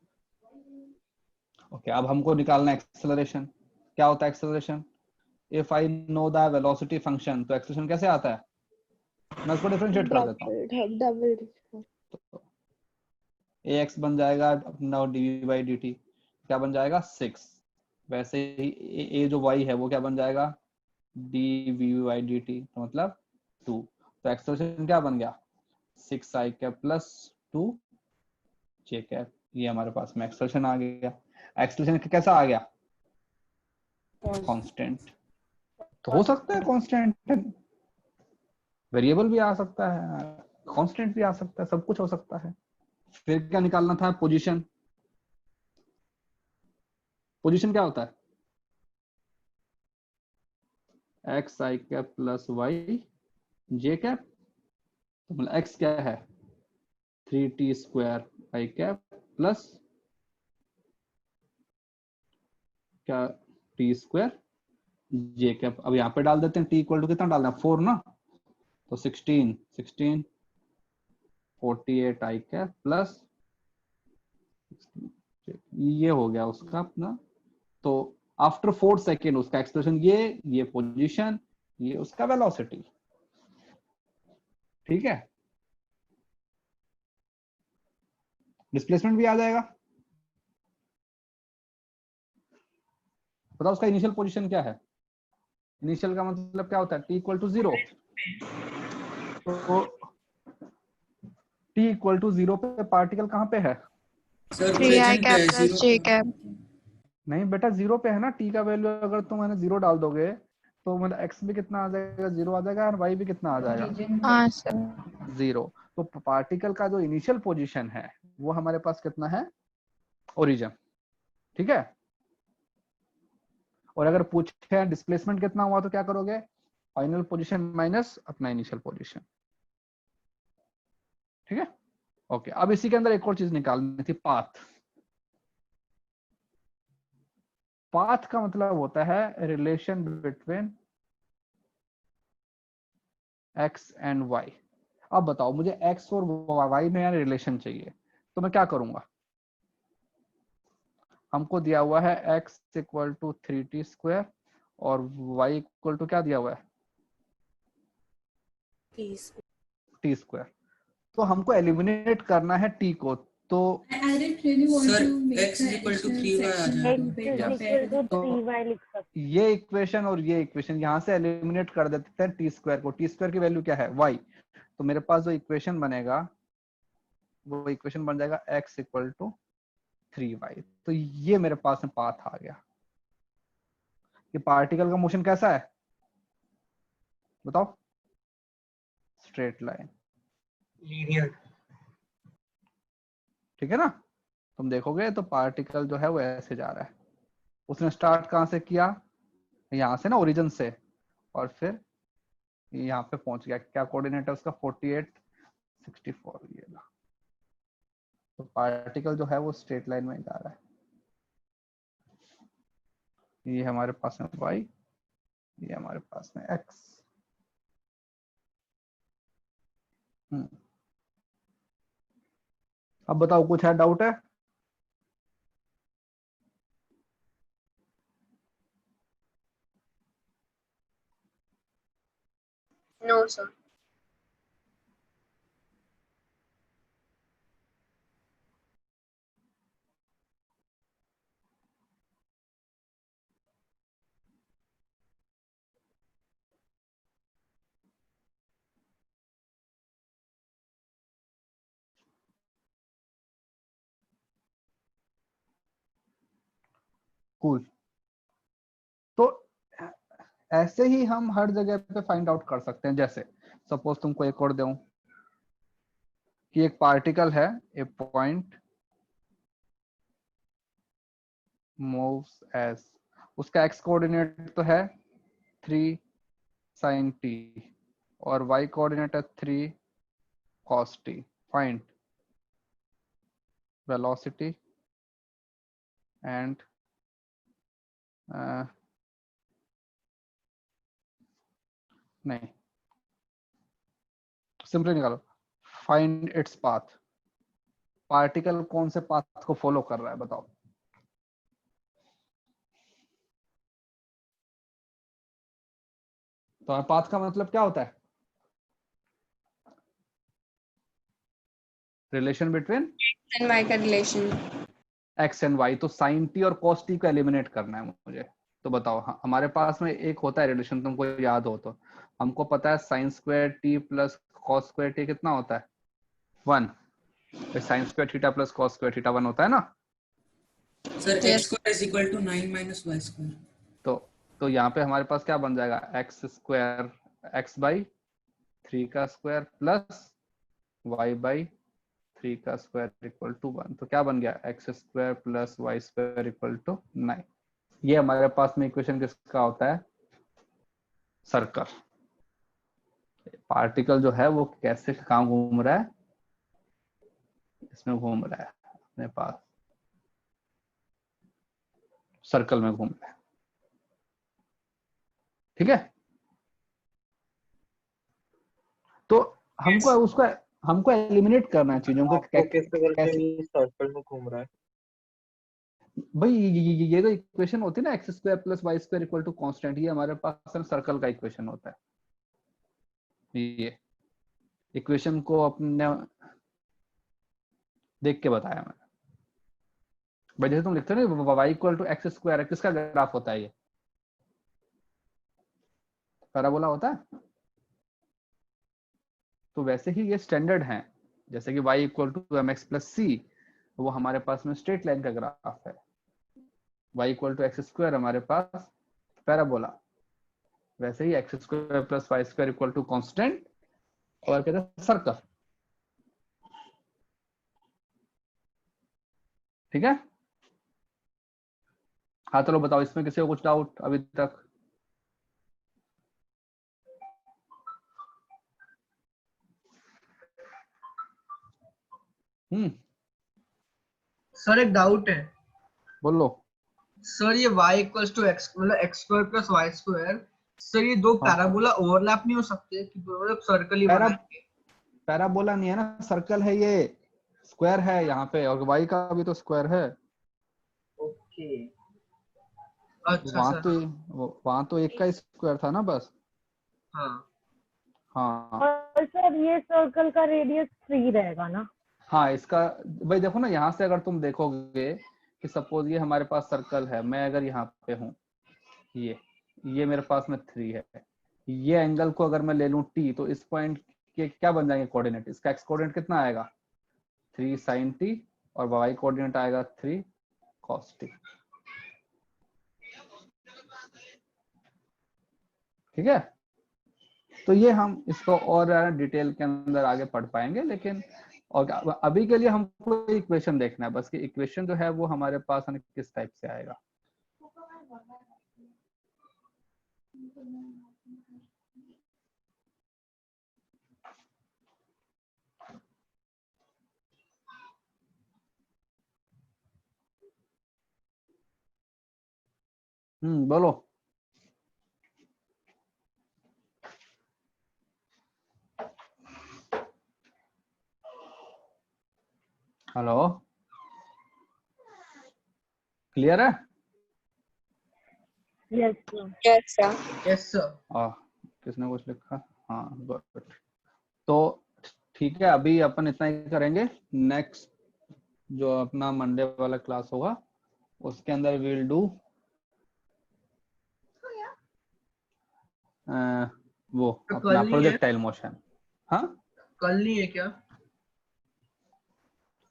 Okay, अब हमको निकालना है एक्सेलरेशन। क्या होता है acceleration? If I know the velocity function, तो एक्सेलरेशन कैसे आता है? मैं उसको डिफरेंशिएट कर देता हूँ।
डबल
तो ax बन जाएगा अपना dv/dt, क्या बन जाएगा? 6। वैसे ही a जो y है वो क्या बन जाएगा? dv/dt, तो मतलब 2। तो एक्सेलरेशन क्या बन गया? 6i cap plus 2 j cap. ये हमारे पास में एक्सेलरेशन आ गया। एक्सेलरेशन कैसा आ गया? कांस्टेंट। तो हो सकता है कांस्टेंट, वेरिएबल भी आ सकता है, कांस्टेंट भी आ सकता है, सब कुछ हो सकता है। फिर क्या निकालना था? पोजीशन। पोजीशन क्या होता है? एक्स आई कैप प्लस वाई जे कैप, तो मतलब एक्स क्या है 3t स्क्वायर आई कैप प्लस क्या टी स्क्वायर जे कैप। अब यहाँ पे डाल देते हैं टी इक्वल टू कितना डालना है 4 ना, तो 16 48 आई कैप प्लस ये हो गया उसका अपना। तो आफ्टर 4 सेकेंड उसका एक्सप्रेशन ये पोजीशन, ये उसका वेलोसिटी। ठीक है, डिस्प्लेसमेंट भी आ जाएगा। बताओ उसका इनिशियल पोजीशन क्या है। इनिशियल का मतलब क्या होता है, टी इक्वल टू 0। तो टी इक्वल टू 0 पे पार्टिकल कहाँ पे है?
सर
3i
पोजीशन
कैप
पे
प्लस j कैप।
नहीं बेटा 0 पे है ना, टी का वैल्यू अगर तुम मैंने 0 डाल दोगे तो मतलब एक्स भी कितना आ जाएगा 0 आ जाएगा, और वाई भी कितना आ जाएगा
हाँ सर।
0। तो पार्टिकल का जो इनिशियल पोजीशन है वो हमारे पास कितना है, ओरिजिन। ठीक है, और अगर पूछे डिस्प्लेसमेंट कितना हुआ तो क्या करोगे, फाइनल पोजीशन माइनस अपना इनिशियल पोजीशन। ठीक है, ओके। अब इसी के अंदर एक और चीज निकालनी थी, पाथ। पाथ का मतलब होता है relation between x and y. अब बताओ मुझे एक्स और वाई में रिलेशन चाहिए, तो मैं क्या करूंगा। हमको दिया हुआ है x equal to 3t square और वाई इक्वल टू क्या दिया हुआ है
प्लीज।
T square. तो हमको एलिमिनेट करना है टी को, तो
sir x equal to 3y आ जाएगा।
x is equal to 3y लिख सकते
ये इक्वेशन और ये इक्वेशन यहाँ से एलिमिनेट कर देते हैं टी स्क्वायर को। टी स्क्वायर की वैल्यू क्या है y, तो मेरे पास जो इक्वेशन बनेगा वो इक्वेशन बन जाएगा x इक्वल टू 3y। तो ये मेरे पास में पाथ आ गया। ये पार्टिकल का मोशन कैसा है बताओ, स्ट्रेट लाइन,
लीनियर।
ठीक है ना। तुम देखोगे तो पार्टिकल जो है वो ऐसे जा रहा है, उसने स्टार्ट कहां से किया, यहाँ से ना, ओरिजिन से, और फिर यहाँ पे पहुंच गया। क्या कोऑर्डिनेट है उसका 48 64 ये ला। तो पार्टिकल जो है वो स्ट्रेट लाइन में जा रहा है। ये हमारे पास में y, ये हमारे पास में x। अब बताओ कुछ है डाउट है?
No, sir.
कूल। तो ऐसे ही हम हर जगह पे फाइंड आउट कर सकते हैं। जैसे सपोज तुमको एक और दूं कि एक पार्टिकल है, ए पॉइंट मूव्स एज, उसका एक्स कोऑर्डिनेट तो है 3 sin t और y कोऑर्डिनेट है 3 cos t। Find velocity and नहीं, सिंपली निकालो, फाइंड इट्स पाथ। पार्टिकल कौन से पाथ को फॉलो कर रहा है बताओ। तो पाथ का मतलब क्या होता है, रिलेशन बिटवीन
And y का रिलेशन।
X and y. तो साइन टी और कॉस टी को एलिमिनेट करना है मुझे। तो बताओ, हमारे पास में एक होता है रिलेशन, तुमको याद हो तो, हमको पता है sine square t plus cos square t कितना होता है 1। Sine square theta plus cos square theta 1 होता है ना।
Sir x square is equal to 9 minus y square.
तो यहाँ पे हमारे पास क्या बन जाएगा, एक्स स्क्वायर एक्स बाई 3 का स्क्वायर प्लस वाई बाई 3 का स्क्वायर इक्वल टू 1। तो क्या बन गया, x square plus Y square equal to 9। ये हमारे पास में इक्वेशन किसका होता है, सर्कल। पार्टिकल जो है वो कैसे कहाँ घूम रहा है, इसमें घूम रहा है, अपने पास सर्कल में घूम रहा है। ठीक है, तो हमको एलिमिनेट करना है चीजों को।
आपको कैसे करके ये सर्कल में घूम रहा है?
भाई ये जो इक्वेशन होती है ना x square plus Y square equal to constant, ये हमारे पास सर्कल का इक्वेशन होता है। ये इक्वेशन को अपने देख के बताया मैंने। भाई जैसे तुम लिखते हो ना y equal to x square, किसका ग्राफ होता है? ये पैराबोला होता है। तो वैसे ही ये स्टैंडर्ड है, जैसे कि y equal to M X plus C, वो हमारे पास में स्ट्रेट लाइन का ग्राफ है। y equal to x square हमारे पास पैराबोला, वैसे ही X square plus Y square equal to constant और कहते हैं सर्कल। ठीक है, हाँ चलो बताओ, इसमें किसी को कुछ डाउट अभी तक?
सर एक डाउट है।
बोलो।
सर ये y इक्वल्स टू एक्स मतलब x square plus Y square, sir ये दो पैराबोला ओवरलैप नहीं हो सकते कि दोनों सर्कल ही बनाएंगे?
पैराबोला नहीं है ना, सर्कल है, ये स्क्वायर है यहाँ पे, और y का भी तो स्क्वायर है।
ओके अच्छा सर।
वहां तो एक का स्क्वायर था ना बस।
हाँ
हाँ
और सर ये सर्कल का रेडियस 3 रहेगा ना?
हाँ, इसका भाई देखो ना, यहाँ से अगर तुम देखोगे कि सपोज ये हमारे पास सर्कल है, मैं अगर यहाँ पे हूँ, ये मेरे पास में 3 है, ये एंगल को अगर मैं ले लूँ t, तो इस पॉइंट के क्या बन जाएंगे कोऑर्डिनेट? इसका x कोऑर्डिनेट कितना आएगा? 3 sin t, और y कोऑर्डिनेट आएगा 3 cos t। ठीक है, तो ये हम इसको और डिटेल के अंदर आगे पढ़ पाएंगे, लेकिन और अभी के लिए हमको इक्वेशन देखना है बस कि इक्वेशन जो है वो हमारे पास किस टाइप से आएगा। बोलो। हेलो, क्लियर है?
Yes sir.
Yes, sir.
Yes sir.
किसने कुछ लिखा? हाँ गुड। तो ठीक है, अभी अपन इतना ही करेंगे। नेक्स्ट जो अपना मंडे वाला क्लास होगा उसके अंदर विल डू वो
तो
अपना
कल ही है?
Projectile motion. हाँ
कल नहीं है क्या?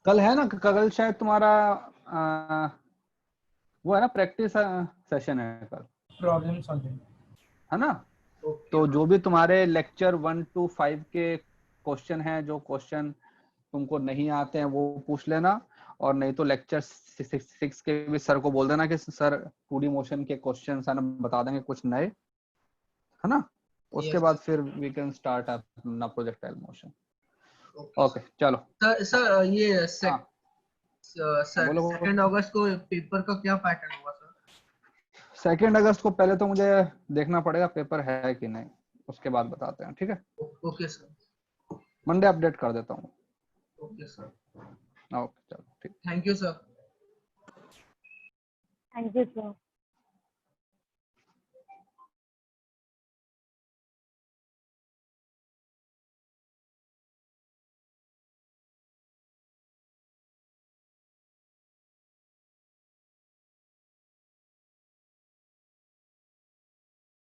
कल है ना, कल शायद तुम्हारा वो है ना, प्रैक्टिस सेशन है कल,
प्रॉब्लम सॉल्विंग
है ना। तो जो भी तुम्हारे लेक्चर 1 to 5 के क्वेश्चन हैं, जो क्वेश्चन तुमको नहीं आते हैं वो पूछ लेना, और नहीं तो लेक्चर 6 के भी सर को बोल देना कि सर 2D मोशन के क्वेश्चन है ना, बता देंगे कुछ नए, है ना। उसके बाद फिर वी कैन स्टार्ट अपना प्रोजेक्टाइल मोशन। ओके चलो
सर ये
हाँ, बोलो।
2 अगस्त को पेपर का क्या पैटर्न होगा सर?
2 अगस्त को पहले तो मुझे देखना पड़ेगा पेपर है कि नहीं, उसके बाद बताते हैं। ठीक है,
ओके सर।
मंडे अपडेट कर देता हूँ।
Okay sir.
ओके चलो ठीक।
Thank you sir.
Thank you sir.